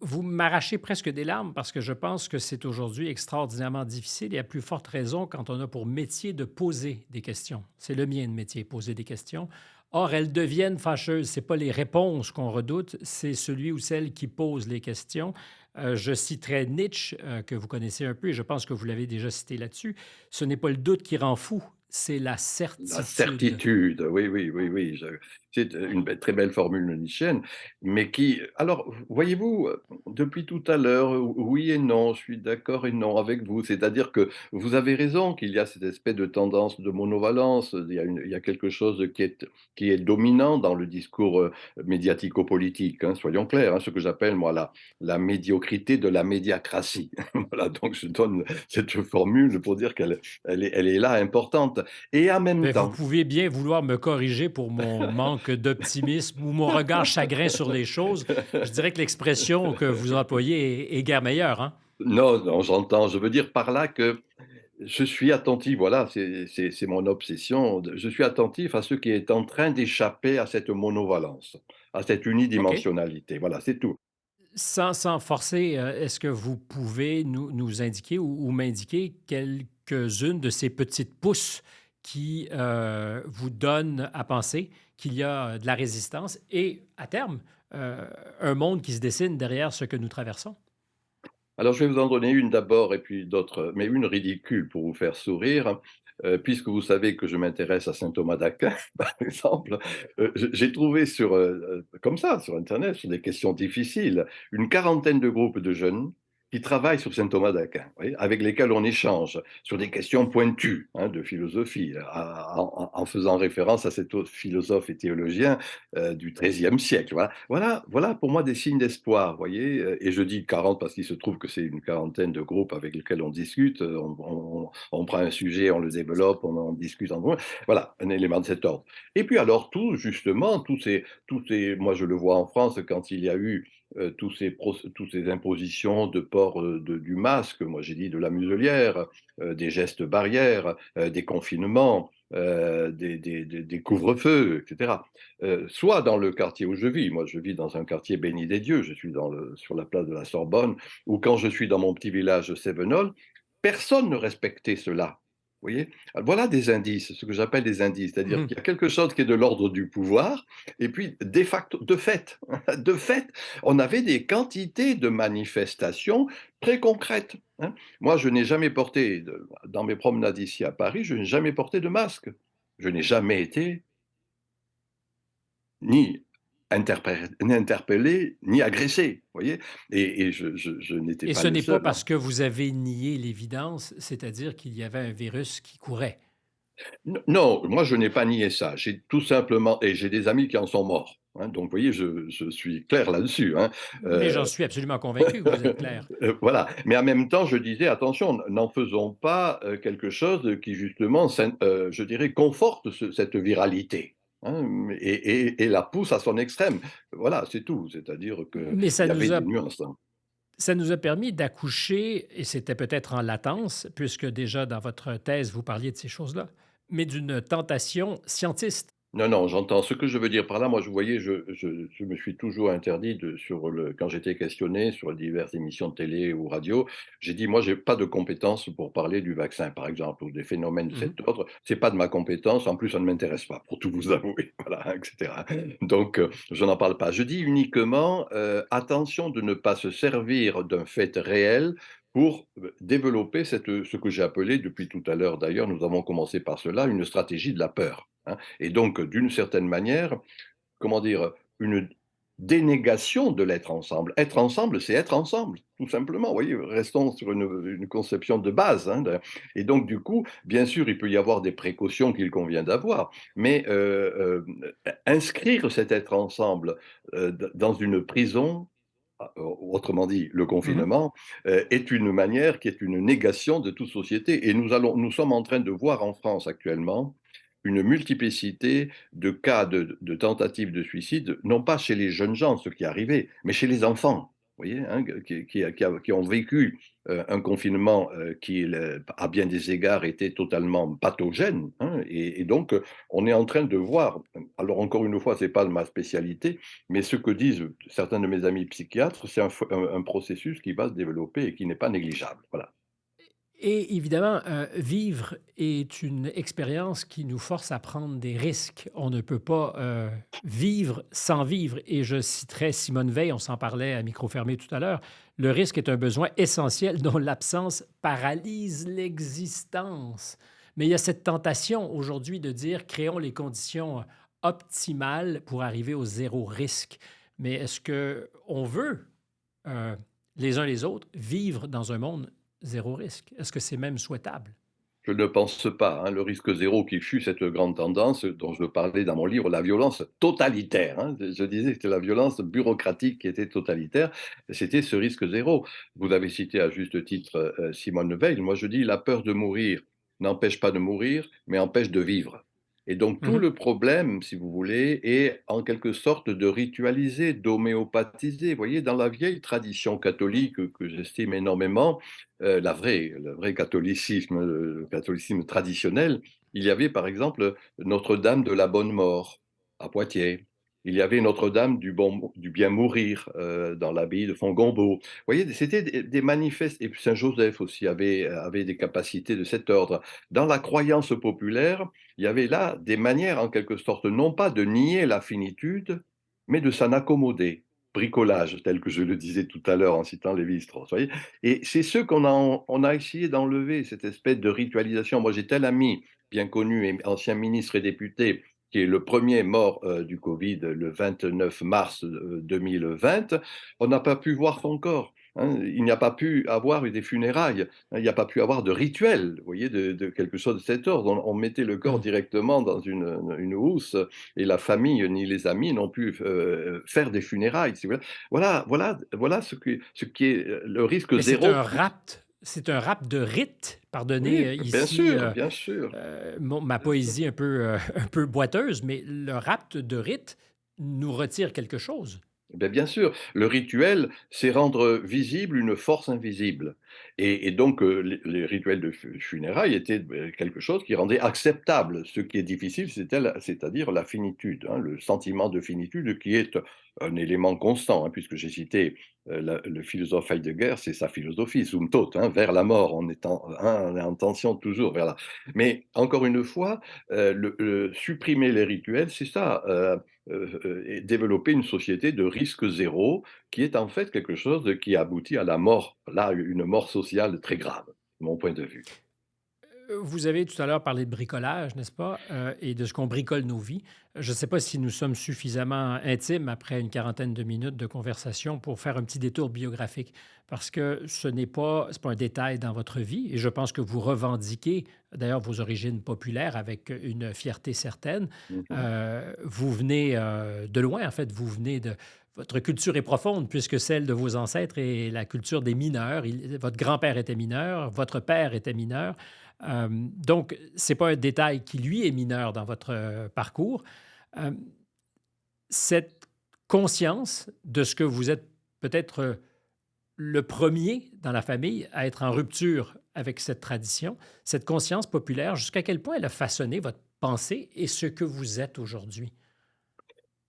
vous m'arrachez presque des larmes parce que je pense que c'est aujourd'hui extraordinairement difficile et à plus forte raison quand on a pour métier de poser des questions. C'est le mien de métier, poser des questions. Or, elles deviennent fâcheuses. Ce n'est pas les réponses qu'on redoute, c'est celui ou celle qui pose les questions. Je citerai Nietzsche, que vous connaissez un peu, et je pense que vous l'avez déjà cité là-dessus. Ce n'est pas le doute qui rend fou, c'est la La certitude. certitude, oui, oui, oui, oui, c'est une très belle formule nietzschéenne, mais qui alors, voyez-vous, depuis tout à l'heure, oui et non, je suis d'accord et non avec vous. C'est-à-dire que vous avez raison qu'il y a cette espèce de tendance de monovalence, il y a quelque chose qui est dominant dans le discours, médiatico-politique, hein, soyons clairs, hein, ce que j'appelle moi la médiocrité de la médiacratie. Voilà, donc je donne cette formule pour dire elle est là importante. Et en même Ben, vous temps, pouvez bien vouloir me corriger pour mon manque d'optimisme ou mon regard chagrin sur les choses. Je dirais que l'expression que vous employez est guère meilleure, hein? non, non, j'entends, je veux dire par là que je suis attentif, voilà, c'est mon obsession, je suis attentif à ce qui est en train d'échapper à cette monovalence, à cette OK. unidimensionnalité, voilà, c'est tout. Sans forcer, est-ce que vous pouvez nous indiquer ou m'indiquer quelques-unes de ces petites pousses qui, vous donnent à penser qu'il y a de la résistance et, à terme, heu, un monde qui se dessine derrière ce que nous traversons? Alors, je vais vous en donner une d'abord et puis d'autres, mais une ridicule pour vous faire sourire, puisque vous savez que je m'intéresse à saint Thomas d'Aquin, par exemple, j'ai trouvé comme ça, sur internet, sur des questions difficiles, une quarantaine de groupes de jeunes qui travaillent sur saint Thomas d'Aquin, vous voyez? Avec lesquels on échange sur des questions pointues, hein, de philosophie, en faisant référence à cet autre philosophe et théologien, du XIIIe siècle. Voilà pour moi des signes d'espoir, vous voyez. Et je dis 40 parce qu'il se trouve que c'est une quarantaine de groupes avec lesquels on discute. On prend un sujet, on le développe, on en discute en groupe. Voilà, un élément de cet ordre. Et puis alors tout, justement, moi je le vois en France quand il y a eu toutes ces impositions de port du masque, moi j'ai dit de la muselière, des gestes barrières, des confinements, des couvre-feux, etc. Soit dans le quartier où je vis, moi je vis dans un quartier béni des dieux, je suis sur la place de la Sorbonne, ou quand je suis dans mon petit village de Sévenol, personne ne respectait cela. Vous voyez? Voilà des indices, ce que j'appelle des indices, c'est-à-dire Mmh. qu'il y a quelque chose qui est de l'ordre du pouvoir, et puis de fait, de fait, on avait des quantités de manifestations très concrètes, hein. Moi, je n'ai jamais porté, dans mes promenades ici à Paris, je n'ai jamais porté de masque. Je n'ai jamais été ni ni interpellé, ni agressé, vous voyez? Et je n'étais Et pas ce le n'est pas seul, hein. parce que vous avez nié l'évidence, c'est-à-dire qu'il y avait un virus qui courait. Non, moi je n'ai pas nié ça. J'ai tout simplement et j'ai des amis qui en sont morts, hein, donc vous voyez, je suis clair là-dessus, hein. Mais j'en suis absolument convaincu que vous êtes clair. Voilà, mais en même temps, je disais: «Attention, n'en faisons pas, quelque chose qui justement je dirais conforte cette viralité, hein, et la pousse à son extrême». Voilà, c'est tout. C'est-à-dire qu'il Mais y avait des nuances, hein. ça nous a permis d'accoucher, et c'était peut-être en latence, puisque déjà dans votre thèse, vous parliez de ces choses-là, mais d'une tentation scientiste. Non, non, j'entends. Ce que je veux dire par là, moi, vous voyez, je me suis toujours interdit quand j'étais questionné sur diverses émissions de télé ou radio, j'ai dit: «Moi, j'ai pas de compétences pour parler du vaccin», par exemple, ou des phénomènes de Mmh. cet ordre. C'est pas de ma compétence. En plus, ça ne m'intéresse pas, pour tout vous avouer, voilà, et cetera. Donc, je n'en parle pas. Je dis uniquement, attention de ne pas se servir d'un fait réel pour, développer ce que j'ai appelé depuis tout à l'heure d'ailleurs, nous avons commencé par cela, une stratégie de la peur, hein. Et donc d'une certaine manière, comment dire? Une dénégation de l'être ensemble. Être ensemble, c'est être ensemble, tout simplement. Vous voyez? Restons sur une conception de base, hein, et donc du coup, bien sûr, il peut y avoir des précautions qu'il convient d'avoir, mais inscrire cet être ensemble, dans une prison, autrement dit, le Mmh. confinement, est une manière qui est une négation de toute société et nous sommes en train de voir en France actuellement une multiplicité de cas de tentatives de suicide, non pas chez les jeunes gens, ce qui est arrivé, mais chez les enfants. Vous voyez, hein, qui ont vécu un confinement qui, à bien des égards, était totalement pathogène, hein, et donc on est en train de voir. Alors encore une fois, c'est pas ma spécialité, mais ce que disent certains de mes amis psychiatres, c'est un processus qui va se développer et qui n'est pas négligeable. Voilà. Et évidemment, vivre est une expérience qui nous force à prendre des risques. On ne peut pas, vivre sans vivre et je citerai Simone Veil, on s'en parlait à micro fermé tout à l'heure. Le risque est un besoin essentiel dont l'absence paralyse l'existence. Mais il y a cette tentation aujourd'hui de dire: «Créons les conditions optimales pour arriver au zéro risque». Mais est-ce qu'on veut, heu, les uns les autres, vivre dans un monde zéro risque? Est-ce que c'est même souhaitable? Je ne pense pas, hein, le risque zéro qui fut cette grande tendance dont je parlais dans mon livre, la violence totalitaire, hein. Je disais que c'était la violence bureaucratique qui était totalitaire, c'était ce risque zéro. Vous avez cité à juste titre, Simone Veil. Moi je dis: «La peur de mourir n'empêche pas de mourir, mais empêche de vivre». Et donc tout Mmh. le problème, si vous voulez, est en quelque sorte de ritualiser, d'homéopathiser. Vous voyez, dans la vieille tradition catholique que j'estime énormément, le vrai catholicisme, le catholicisme traditionnel, il y avait par exemple Notre-Dame de la Bonne Mort à Poitiers. Il y avait Notre-Dame du Bien Mourir dans l'abbaye de Fontgombault. Vous voyez, c'était des manifestes, et puis Saint-Joseph aussi avait des capacités de cet ordre. Dans la croyance populaire, il y avait là des manières en quelque sorte, non pas de nier la finitude, mais de s'en accommoder. Bricolage, tel que je le disais tout à l'heure en citant Lévi-Strauss, vous voyez? Et c'est ce on a essayé d'enlever, cette espèce de ritualisation. Moi, j'ai tel ami bien connu et ancien ministre et député, qui est le premier mort du Covid le 29 mars 2020. On n'a pas pu voir son corps, hein. Il n'y a pas pu avoir des funérailles, hein. Il n'y a pas pu avoir de rituel, vous voyez, de quelque chose de cet ordre. On mettait le corps Mmh. directement dans une housse et la famille ni les amis n'ont pu faire des funérailles. Si vous voulez. Voilà ce qui est le risque Mais zéro. c'est un rapt de rite. Pardonnez, Oui, bien ici, sûr, bien sûr, mon ma bien sûr. poésie un peu, un peu boiteuse, mais le rapt de rite nous retire quelque chose. Ben bien sûr, le rituel, c'est rendre visible une force invisible et donc les rituels de funérailles étaient, quelque chose qui rendait acceptable. Ce qui est difficile, c'est-à-dire la finitude, hein, le sentiment de finitude qui est un élément constant, hein, puisque j'ai cité, le philosophe Heidegger, c'est sa philosophie, zum Tod, hein, vers la mort, on est en tension toujours vers la. Mais encore une fois, supprimer les rituels, c'est ça, et développer une société de risque zéro, qui est en fait quelque chose qui aboutit à la mort, là, une mort sociale très grave, de mon point de vue. Vous avez tout à l'heure parlé de bricolage, n'est-ce pas? Et de ce qu'on bricole nos vies. Je ne sais pas si nous sommes suffisamment intimes après une quarantaine de minutes de conversation pour faire un petit détour biographique. Parce que c'est pas un détail dans votre vie et je pense que vous revendiquez d'ailleurs vos origines populaires avec une fierté certaine. Mmh mh. Vous venez de loin, en fait, vous venez de... Votre culture est profonde puisque celle de vos ancêtres est la culture des mineurs. Votre grand-père était mineur, votre père était mineur. Donc, c'est pas un détail qui, lui, est mineur dans votre parcours. Hem, cette conscience de ce que vous êtes peut-être le premier dans la famille à être en rupture avec cette tradition, cette conscience populaire, jusqu'à quel point elle a façonné votre pensée et ce que vous êtes aujourd'hui?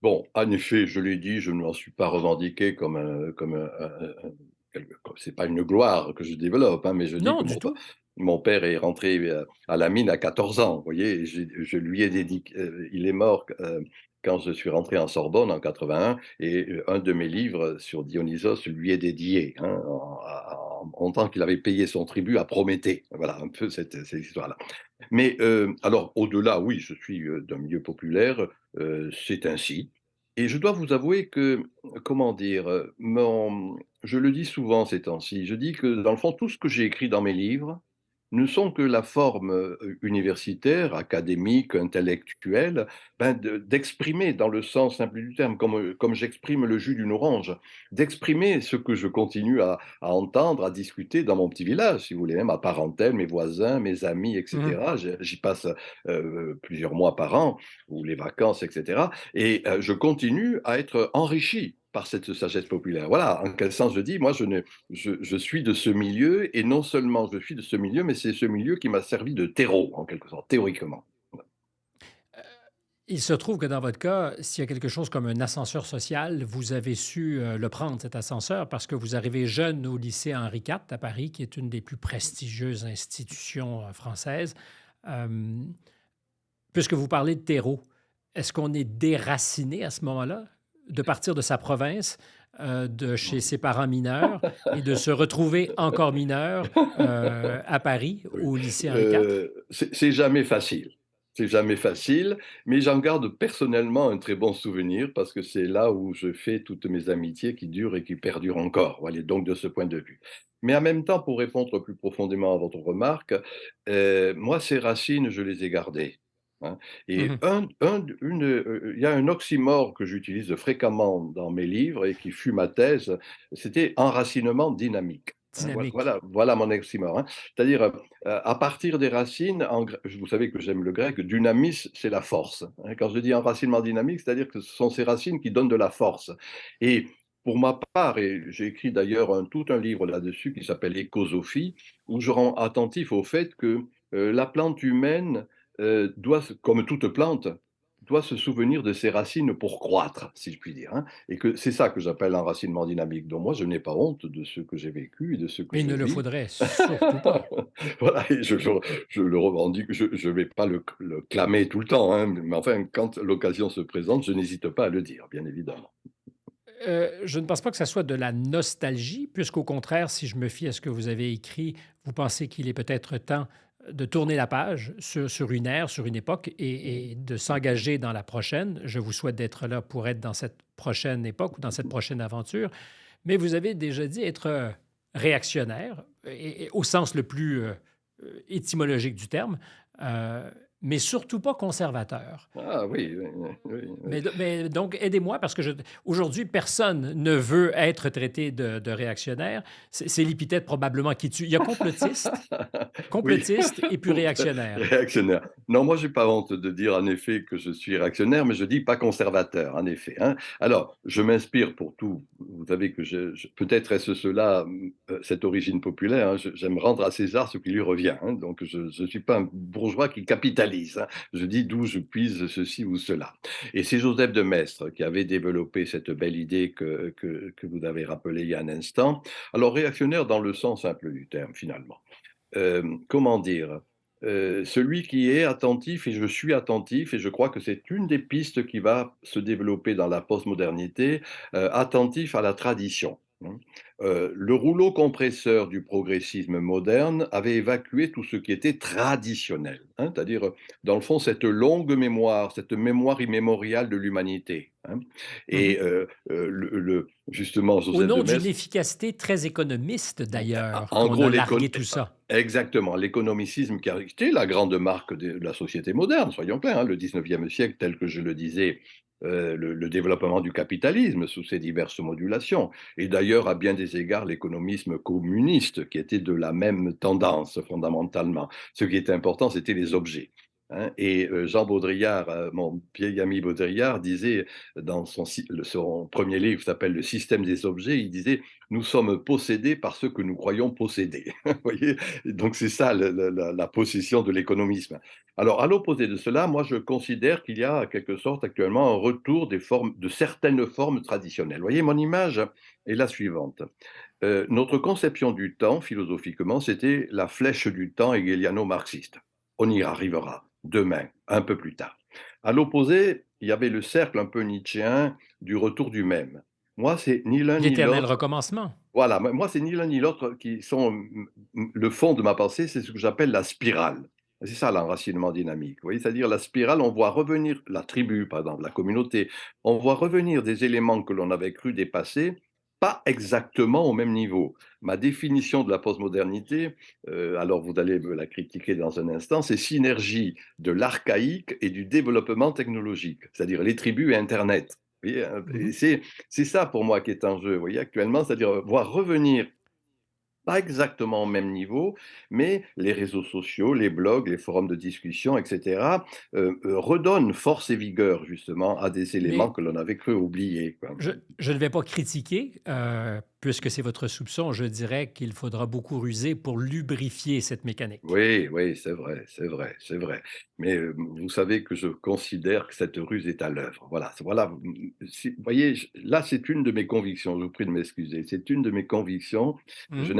Bon, en effet, je l'ai dit, je ne m'en suis pas revendiqué comme c'est pas une gloire que je développe, hein, mais je dis Non, que du tout. mon père est rentré, à la mine à 14 ans, vous voyez? Et je lui ai il est mort, quand je suis rentré en Sorbonne en 81 et un de mes livres sur Dionysos lui est dédié, hein, en tant qu'il avait payé son tribut à Prométhée. Voilà un peu cette histoire-là. Mais alors au-delà, oui, je suis, d'un milieu populaire, c'est ainsi et je dois vous avouer que, comment dire? Je le dis souvent ces temps-ci, je dis que dans le fond, tout ce que j'ai écrit dans mes livres ne sont que la forme, universitaire, académique, intellectuelle, d'exprimer dans le sens simple du terme, comme j'exprime le jus d'une orange, d'exprimer ce que je continue à entendre, à discuter dans mon petit village, si vous voulez, hein, ma parentèle, mes voisins, mes amis et Mhm. cetera. J'y passe, plusieurs mois par an ou les vacances et cetera et je continue à être enrichi par cette sagesse populaire. Voilà, en quel sens je dis, moi je suis de ce milieu et non seulement je suis de ce milieu, mais c'est ce milieu qui m'a servi de terreau, en quelque sorte, théoriquement. Il se trouve que dans votre cas, s'il y a quelque chose comme un ascenseur social, vous avez su le prendre, cet ascenseur, parce que vous arrivez jeune au lycée Henri IV à Paris, qui est une des plus prestigieuses institutions françaises. Euh, Puisque vous parlez de terreau, est-ce qu'on est déraciné à ce moment-là, de partir de sa province, de chez ses parents mineurs, et de se retrouver encore mineur à Paris, Oui. au lycée Henri IV? C'est jamais facile. C'est jamais facile, mais j'en garde personnellement un très bon souvenir parce que c'est là où je fais toutes mes amitiés qui durent et qui perdurent encore. Voilà, donc de ce point de vue. Mais en même temps, pour répondre plus profondément à votre remarque, moi, ces racines, je les ai gardées, hein. Et Mhm. il y a un oxymore que j'utilise fréquemment dans mes livres et qui fut ma thèse, c'était enracinement dynamique. Hein, Dynamique. voilà mon oxymore, hein. C'est-à-dire, à partir des racines, vous savez que j'aime le grec, dynamis, c'est la force, hein. Quand je dis enracinement dynamique, c'est-à-dire que ce sont ces racines qui donnent de la force. Et pour ma part, et j'ai écrit d'ailleurs tout un livre là-dessus qui s'appelle Écosophie, où je rends attentif au fait que la plante humaine comme toute plante, doit se souvenir de ses racines pour croître, si je puis dire, hein. Et que c'est ça que j'appelle l'enracinement dynamique. Donc moi, je n'ai pas honte de ce que j'ai vécu et de ce que Mais il je ne le vis. faudrait surtout pas. Voilà, et je le revendique, je ne vais pas le clamer tout le temps, hein, mais enfin, quand l'occasion se présente, je n'hésite pas à le dire, bien évidemment. Je ne pense pas que ça soit de la nostalgie, puisqu'au contraire, si je me fie à ce que vous avez écrit, vous pensez qu'il est peut-être temps de tourner la page sur une ère, sur une époque, et de s'engager dans la prochaine. Je vous souhaite d'être là pour être dans cette prochaine époque ou dans cette prochaine aventure. Mais vous avez déjà dit être réactionnaire, et au sens le plus étymologique du terme, euh, mais surtout pas conservateur. Ah oui, oui, oui, oui, oui. Mais donc, aidez-moi parce que aujourd'hui, personne ne veut être traité de réactionnaire. C'est l'épithète probablement qui tue. Il y a Oui, complotiste et puis réactionnaire. réactionnaire. Non, moi, j'ai pas honte de dire en effet que je suis réactionnaire, mais je dis pas conservateur, en effet, hein. Alors, je m'inspire pour tout. Vous savez que peut-être est-ce cela, cette origine populaire, hein. J'aime rendre à César ce qui lui revient, hein. Donc, je suis pas un bourgeois qui capitalise, hein. Je dis d'où je puise ceci ou cela. Et c'est Joseph de Maistre qui avait développé cette belle idée que vous avez rappelée il y a un instant. Alors, réactionnaire dans le sens simple du terme, finalement. Comment dire? Celui qui est attentif et je suis attentif et je crois que c'est une des pistes qui va se développer dans la postmodernité, attentif à la tradition, hein. Le rouleau compresseur du progressisme moderne avait évacué tout ce qui était traditionnel, hein, c'est-à-dire, dans le fond, cette longue mémoire, cette mémoire immémoriale de l'humanité, hein. Et Mhm. justement, Au Joseph de nom d'une Maistre, efficacité très économiste, d'ailleurs, en qu'on gros, a largué tout ça. exactement, l'économicisme qui a été la grande marque de la société moderne, soyons clairs, hein, le 19e siècle, tel que je le disais, le développement du capitalisme sous ses diverses modulations. Et d'ailleurs, à bien des égards, l'économisme communiste, qui était de la même tendance fondamentalement. Ce qui était important, c'était les objets, hein. Et Jean Baudrillard, mon vieil ami Baudrillard, disait dans son premier livre qui s'appelle Le système des objets, il disait nous sommes possédés par ce que nous croyons posséder. Vous voyez? Donc c'est ça la possession de l'économisme. Alors à l'opposé de cela, moi je considère qu'il y a en quelque sorte actuellement un retour de certaines formes traditionnelles. Vous voyez, mon image est la suivante. Notre conception du temps, philosophiquement, c'était la flèche du temps hegeliano-marxiste. On y arrivera demain, un peu plus tard. À l'opposé, il y avait le cercle un peu nietzschéen du retour du même. Moi, c'est ni l'un ni L'éternel l'autre. recommencement. Voilà, moi, c'est ni l'un ni l'autre qui sont le fond de ma pensée, c'est ce que j'appelle la spirale. C'est ça l'enracinement dynamique. Vous voyez, c'est-à-dire la spirale, on voit revenir la tribu, par exemple, la communauté, on voit revenir des éléments que l'on avait cru dépasser, pas exactement au même niveau. Ma définition de la postmodernité, alors vous allez me la critiquer dans un instant, c'est synergie de l'archaïque et du développement technologique, c'est-à-dire les tribus et Internet. Vous voyez, et Mhm. c'est ça pour moi qui est en jeu, vous voyez, actuellement, c'est-à-dire voir revenir, pas exactement au même niveau, mais les réseaux sociaux, les blogs, les forums de discussion, et cetera, redonnent force et vigueur justement à des éléments Mais que l'on avait cru oublier, quoi. je ne vais pas critiquer, puisque c'est votre soupçon. Je dirais qu'il faudra beaucoup ruser pour lubrifier cette mécanique. Oui, oui, c'est vrai, c'est vrai, c'est vrai. Mais, vous savez que je considère que cette ruse est à l'œuvre. Voilà, voilà, si vous voyez, là, c'est une de mes convictions, je vous prie de m'excuser. C'est une de mes convictions. Mhm. Je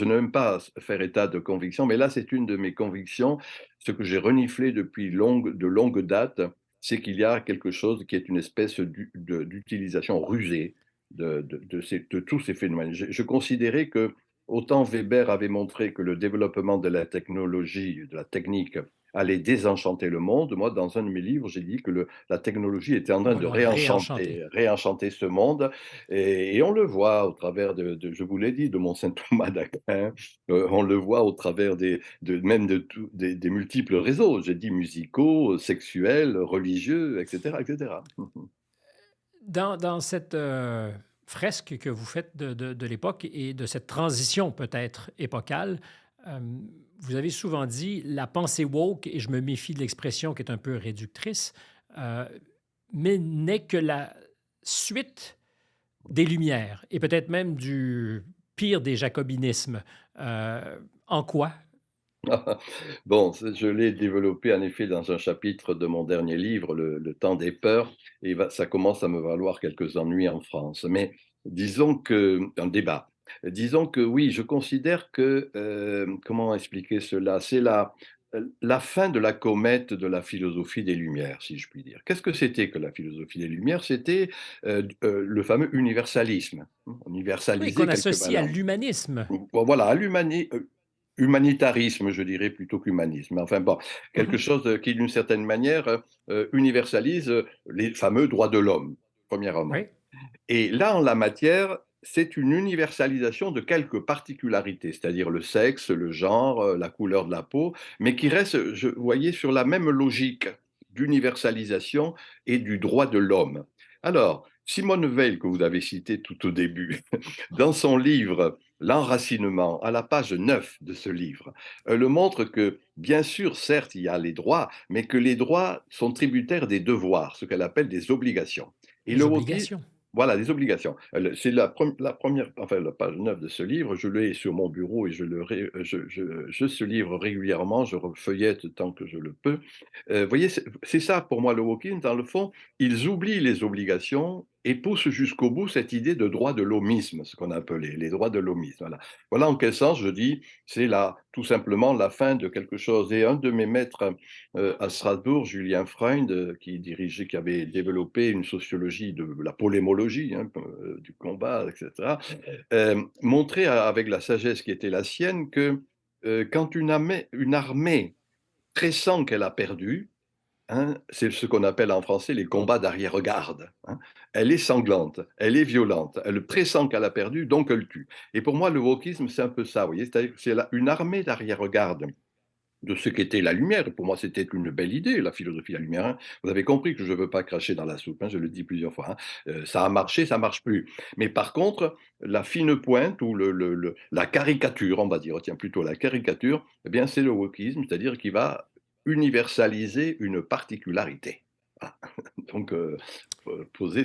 n'aime pas faire état de convictions, mais là, c'est une de mes convictions. Ce que j'ai reniflé depuis de longue date, c'est qu'il y a quelque chose qui est une espèce d'utilisation rusée de tous ces phénomènes. Je considérais que autant Weber avait montré que le développement de la technologie, de la technique, allait désenchanter le monde. Moi, dans un de mes livres, j'ai dit que la technologie était en On train va de le réenchanter. réenchanter ce monde. Et on le voit au travers je vous l'ai dit, de mon saint Thomas d'Aquin. On le voit au travers même des multiples réseaux. J'ai dit musicaux, sexuels, religieux, etc., etc. Dans cette fresque que vous faites de l'époque et de cette transition peut-être épocale, euh, vous avez souvent dit la pensée woke, et je me méfie de l'expression qui est un peu réductrice, euh, mais n'est que la suite des Lumières et peut-être même du pire des jacobinismes. En quoi? Bon, je l'ai développé en effet dans un chapitre de mon dernier livre, Le temps des peurs, et ça commence à me valoir quelques ennuis en France. Mais disons que, un débat, disons que oui, je considère que, comment expliquer cela? C'est la fin de la comète de la philosophie des Lumières, si je puis dire. Qu'est-ce que c'était que la philosophie des Lumières? C'était le fameux universalisme. On Oui, universalisait qu'on quelque associe à valeur. l'humanisme. Bon, voilà, humanitarisme, je dirais, plutôt qu'humanisme. Enfin bon, quelque Mhm. chose qui, d'une certaine manière, universalise les fameux droits de l'homme, premièrement. Oui, Et là, en la matière, c'est une universalisation de quelques particularités, c'est-à-dire le sexe, le genre, la couleur de la peau, mais qui reste, vous voyez, sur la même logique d'universalisation et du droit de l'homme. Alors, Simone Veil, que vous avez cité tout au début, dans son livre L'enracinement, à la page 9 de ce livre, le montre que, bien sûr, certes, il y a les droits, mais que les droits sont tributaires des devoirs, ce qu'elle appelle des obligations. Et le des wokisme, obligations. voilà, des obligations. C'est la première, enfin, la page 9 de ce livre, je l'ai sur mon bureau et je ce livre régulièrement, je feuillette tant que je le peux. Vous voyez, c'est ça pour moi le wokisme, dans le fond, ils oublient les obligations et poussent jusqu'au bout cette idée de droit de l'homisme, ce qu'on appelait les droits de l'homisme. Voilà. Voilà en quel sens je dis, c'est là tout simplement la fin de quelque chose. Et un de mes maîtres à Strasbourg, Julien Freund, qui avait développé une sociologie de la polémologie, hein, du combat, etc., montrait avec la sagesse qui était la sienne que quand une armée pressent qu'elle a perdu, hein, c'est ce qu'on appelle en français les combats d'arrière-garde, hein. Elle est sanglante, elle est violente, elle pressent qu'elle a perdu, donc elle tue. Et pour moi, le wokisme, c'est un peu ça, vous voyez, c'est-à-dire que c'est une armée d'arrière-garde de ce qu'était la lumière. Pour moi, c'était une belle idée, la philosophie de la lumière, hein. Vous avez compris que je ne veux pas cracher dans la soupe, hein, je le dis plusieurs fois, hein. Ça a marché, ça marche plus. Mais par contre, la fine pointe ou la caricature, on va dire, tiens, plutôt la caricature, eh bien, c'est le wokisme, c'est-à-dire qu'il va universaliser une particularité. Voilà. Donc, poser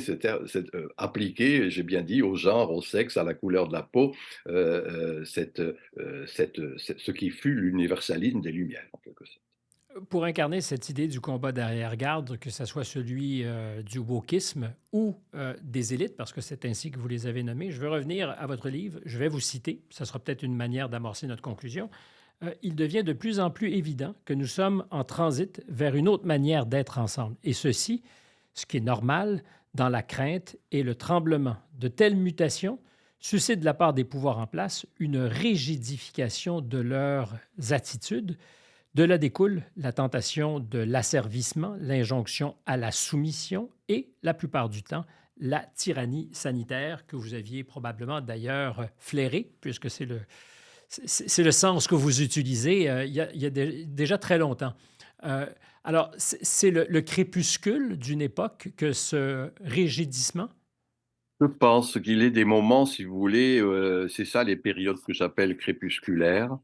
appliquer, j'ai bien dit, au genre, au sexe, à la couleur de la peau, ce qui fut l'universalisme des Lumières, en quelque sorte. Pour incarner cette idée du combat d'arrière-garde, que ce soit celui du wokisme ou des élites, parce que c'est ainsi que vous les avez nommés, je veux revenir à votre livre. Je vais vous citer. Ça sera peut-être une manière d'amorcer notre conclusion. il devient de plus en plus évident que nous sommes en transit vers une autre manière d'être ensemble. Et ceci, ce qui est normal, dans la crainte et le tremblement. De telles mutations suscitent de la part des pouvoirs en place une rigidification de leurs attitudes. De là découle la tentation de l'asservissement, l'injonction à la soumission et, la plupart du temps, la tyrannie sanitaire que vous aviez probablement d'ailleurs flairée, puisque c'est le sens que vous utilisez il y a déjà très longtemps. Euh, alors, c'est le crépuscule d'une époque que ce rigidissement. Je pense qu'il est des moments, si vous voulez, c'est ça les périodes que j'appelle crépusculaires,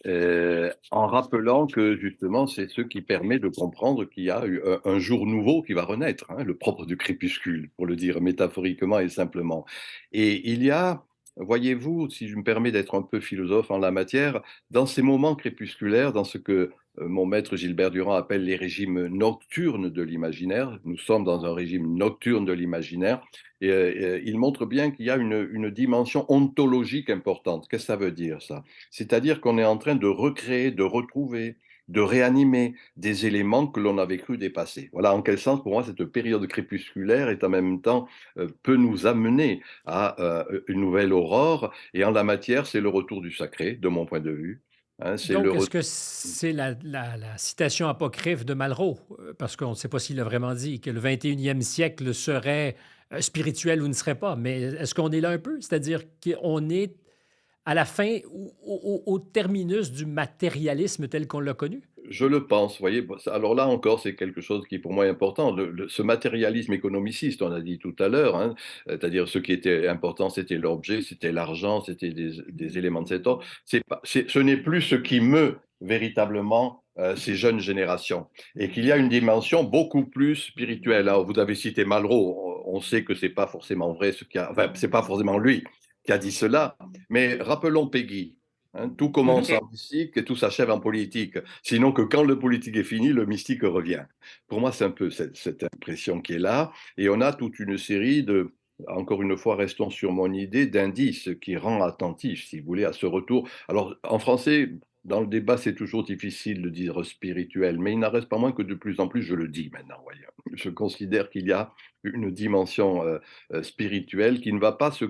en rappelant que justement c'est ce qui permet de comprendre qu'il y a un jour nouveau qui va renaître, hein, le propre du crépuscule, pour le dire métaphoriquement et simplement. Et il y a, voyez-vous, si je me permets d'être un peu philosophe en la matière, dans ces moments crépusculaires, dans ce que mon maître Gilbert Durand appelle les régimes nocturnes de l'imaginaire, nous sommes dans un régime nocturne de l'imaginaire, et il montre bien qu'il y a une dimension ontologique importante. Qu'est-ce que ça veut dire ça? C'est-à-dire qu'on est en train de recréer, de retrouver, de réanimer des éléments que l'on avait cru dépasser. Voilà en quel sens, pour moi, cette période crépusculaire est en même temps peut nous amener à une nouvelle aurore. Et en la matière, c'est le retour du sacré, de mon point de vue. Hein, c'est le Donc, est-ce retour. que c'est la citation apocryphe de Malraux? Parce qu'on ne sait pas s'il l'a vraiment dit, que le 21e siècle serait spirituel ou ne serait pas. Mais est-ce qu'on est là un peu? C'est-à-dire qu'on est à la fin, au terminus du matérialisme tel qu'on l'a connu? Je le pense, vous voyez. Bon, alors là encore, c'est quelque chose qui pour moi est important. Ce matérialisme économiciste, on a dit tout à l'heure, hein, c'est-à-dire ce qui était important, c'était l'objet, c'était l'argent, c'était des éléments de cet ordre. Ce n'est plus ce qui meut véritablement ces jeunes générations, et qu'il y a une dimension beaucoup plus spirituelle. Alors, vous avez cité Malraux, on sait que c'est pas forcément vrai, enfin, c'est pas forcément lui qui a dit cela, mais rappelons Peggy. Hein, tout commence Mhm. en mystique et tout s'achève en politique. Sinon que quand le politique est fini, le mystique revient. Pour moi, c'est un peu cette impression qui est là. Et on a toute une série de, encore une fois, restons sur mon idée, d'indices qui rend attentif, si vous voulez, à ce retour. Alors, en français, dans le débat, c'est toujours difficile de dire spirituel, mais il n'en reste pas moins que de plus en plus, je le dis maintenant, voyez. Je considère qu'il y a une dimension spirituelle qui ne va pas se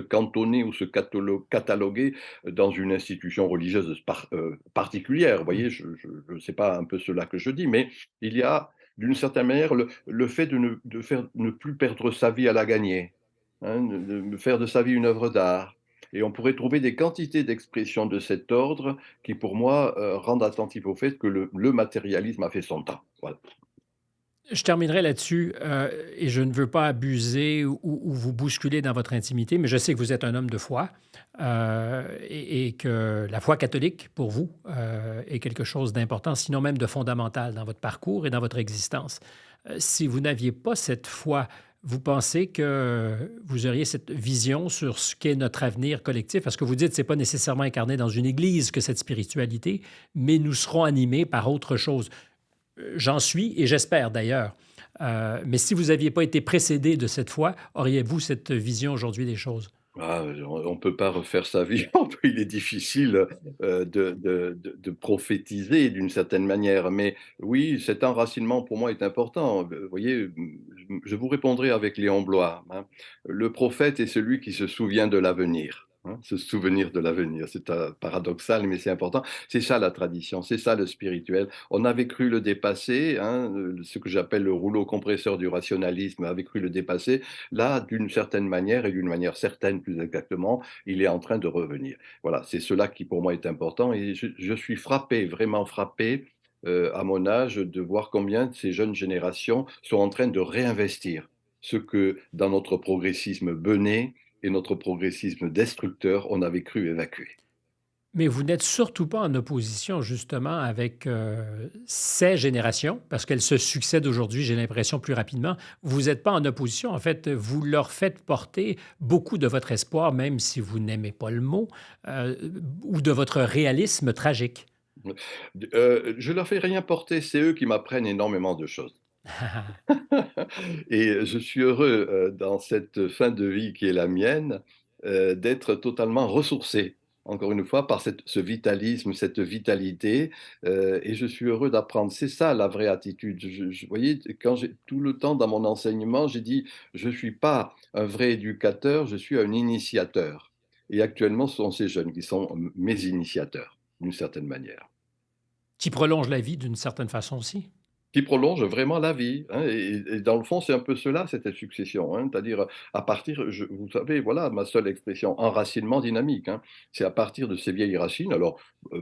cantonner ou se cataloguer dans une institution religieuse particulière. Vous voyez, je sais pas un peu cela que je dis, mais il y a d'une certaine manière le fait de faire, ne plus perdre sa vie à la gagner, hein, de faire de sa vie une œuvre d'art. Et on pourrait trouver des quantités d'expressions de cet ordre qui, pour moi, rendent attentif au fait que le matérialisme a fait son temps. Voilà. Je terminerai là-dessus et je ne veux pas abuser ou vous bousculer dans votre intimité, mais je sais que vous êtes un homme de foi et que la foi catholique, pour vous, est quelque chose d'important, sinon même de fondamental dans votre parcours et dans votre existence. Si vous n'aviez pas cette foi, vous pensez que vous auriez cette vision sur ce qu'est notre avenir collectif? Parce que vous dites que ce n'est pas nécessairement incarné dans une église que cette spiritualité, mais nous serons animés par autre chose. J'en suis et j'espère d'ailleurs. Mais si vous n'aviez pas été précédé de cette foi, auriez-vous cette vision aujourd'hui des choses? Ah, on ne peut pas refaire sa vie. Il est difficile de prophétiser d'une certaine manière. Mais oui, cet enracinement pour moi est important. Vous voyez, je vous répondrai avec Léon Bloy, hein. Le prophète est celui qui se souvient de l'avenir, hein, se souvenir de l'avenir. C'est paradoxal, mais c'est important. C'est ça la tradition, c'est ça le spirituel. On avait cru le dépasser, hein, ce que j'appelle le rouleau compresseur du rationalisme avait cru le dépasser. Là, d'une certaine manière, et d'une manière certaine plus exactement, il est en train de revenir. Voilà, c'est cela qui pour moi est important. Et je suis frappé, vraiment frappé, à mon âge, de voir combien ces jeunes générations sont en train de réinvestir ce que dans notre progressisme bené et notre progressisme destructeur, on avait cru évacuer. Mais vous n'êtes surtout pas en opposition justement avec ces générations, parce qu'elles se succèdent aujourd'hui, j'ai l'impression, plus rapidement. Vous n'êtes pas en opposition. En fait, vous leur faites porter beaucoup de votre espoir, même si vous n'aimez pas le mot, euh, ou de votre réalisme tragique. Je leur fais rien porter, c'est eux qui m'apprennent énormément de choses. Et je suis heureux, dans cette fin de vie qui est la mienne, d'être totalement ressourcé encore une fois, par ce vitalisme, cette vitalité, et je suis heureux d'apprendre. C'est ça la vraie attitude. Vous voyez, quand j'ai tout le temps dans mon enseignement, j'ai dit: «Je ne suis pas un vrai éducateur, je suis un initiateur» et actuellement, ce sont ces jeunes qui sont mes initiateurs, d'une certaine manière. Qui prolonge la vie d'une certaine façon aussi. Qui prolonge vraiment la vie, hein, et dans le fond, c'est un peu cela, cette succession, hein. C'est-à-dire, à partir vous savez, voilà ma seule expression, enracinement dynamique, hein. C'est à partir de ces vieilles racines, alors,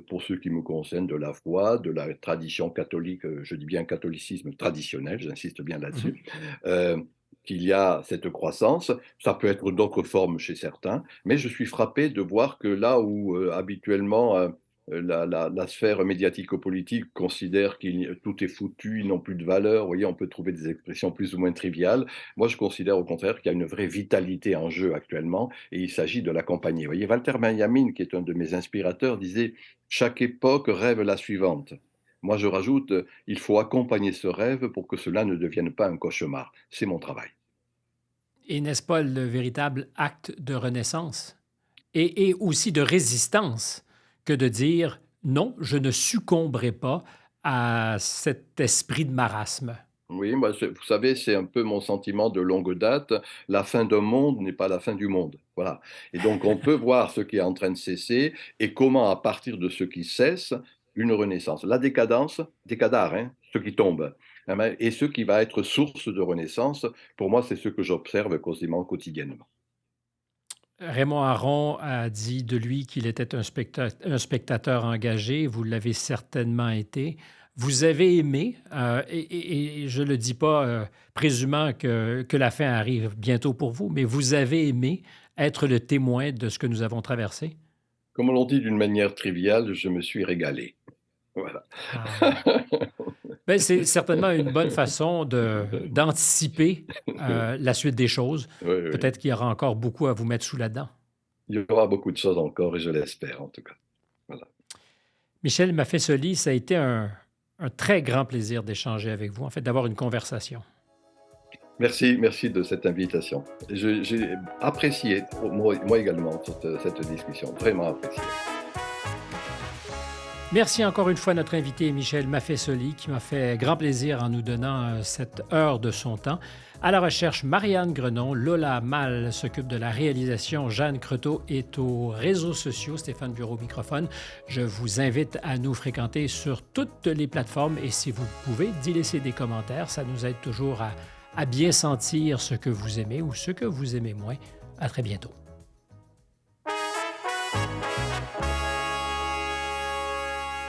pour ce qui me concerne, de la foi, de la tradition catholique, je dis bien catholicisme traditionnel, j'insiste bien Mmh. là-dessus, heu, qu'il y a cette croissance. Ça peut être d'autres formes chez certains, mais je suis frappé de voir que là où, habituellement, la sphère médiatico-politique considère tout est foutu, ils n'ont plus de valeur. Vous voyez, on peut trouver des expressions plus ou moins triviales. Moi, je considère au contraire qu'il y a une vraie vitalité en jeu actuellement et il s'agit de l'accompagner. Vous voyez, Walter Benjamin, qui est un de mes inspirateurs, disait: «Chaque époque rêve la suivante». Moi, je rajoute, il faut accompagner ce rêve pour que cela ne devienne pas un cauchemar. C'est mon travail. Et n'est-ce pas le véritable acte de renaissance et aussi de résistance que de dire: «Non, je ne succomberai pas à cet esprit de marasme». Oui, moi, vous savez, c'est un peu mon sentiment de longue date. La fin d'un monde n'est pas la fin du monde. Voilà. Et donc, on peut voir ce qui est en train de cesser et comment, à partir de ce qui cesse, une renaissance. La décadence, décadare, hein, ce qui tombe, hein, et ce qui va être source de renaissance, pour moi, c'est ce que j'observe quasiment quotidiennement. Raymond Aron a dit de lui qu'il était un spectateur engagé. Vous l'avez certainement été. Vous avez aimé, et je ne le dis pas présumant que la fin arrive bientôt pour vous, mais vous avez aimé être le témoin de ce que nous avons traversé? Comme on l'on dit d'une manière triviale, je me suis régalé. Voilà. Ah. Ben, c'est certainement une bonne façon d'anticiper la suite des choses. Oui, oui. Peut-être qu'il y aura encore beaucoup à vous mettre sous la dent. Il y aura beaucoup de choses encore et je l'espère en tout cas. Voilà. Michel Maffesoli, ça a été un très grand plaisir d'échanger avec vous, en fait, d'avoir une conversation. Merci, merci de cette invitation. J'ai apprécié, moi également, cette discussion, vraiment apprécié. Merci encore une fois à notre invité Michel Maffesoli, qui m'a fait grand plaisir en nous donnant cette heure de son temps. À la recherche, Marianne Grenon, Lola Mal s'occupe de la réalisation, Jeanne Creteau est aux réseaux sociaux, Stéphane Bureau microphone. Je vous invite à nous fréquenter sur toutes les plateformes et si vous pouvez, d'y laisser des commentaires. Ça nous aide toujours à bien sentir ce que vous aimez ou ce que vous aimez moins. À très bientôt.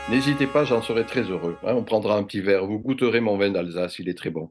N'hésitez pas, j'en serai très heureux, hein, on prendra un petit verre, vous goûterez mon vin d'Alsace, il est très bon.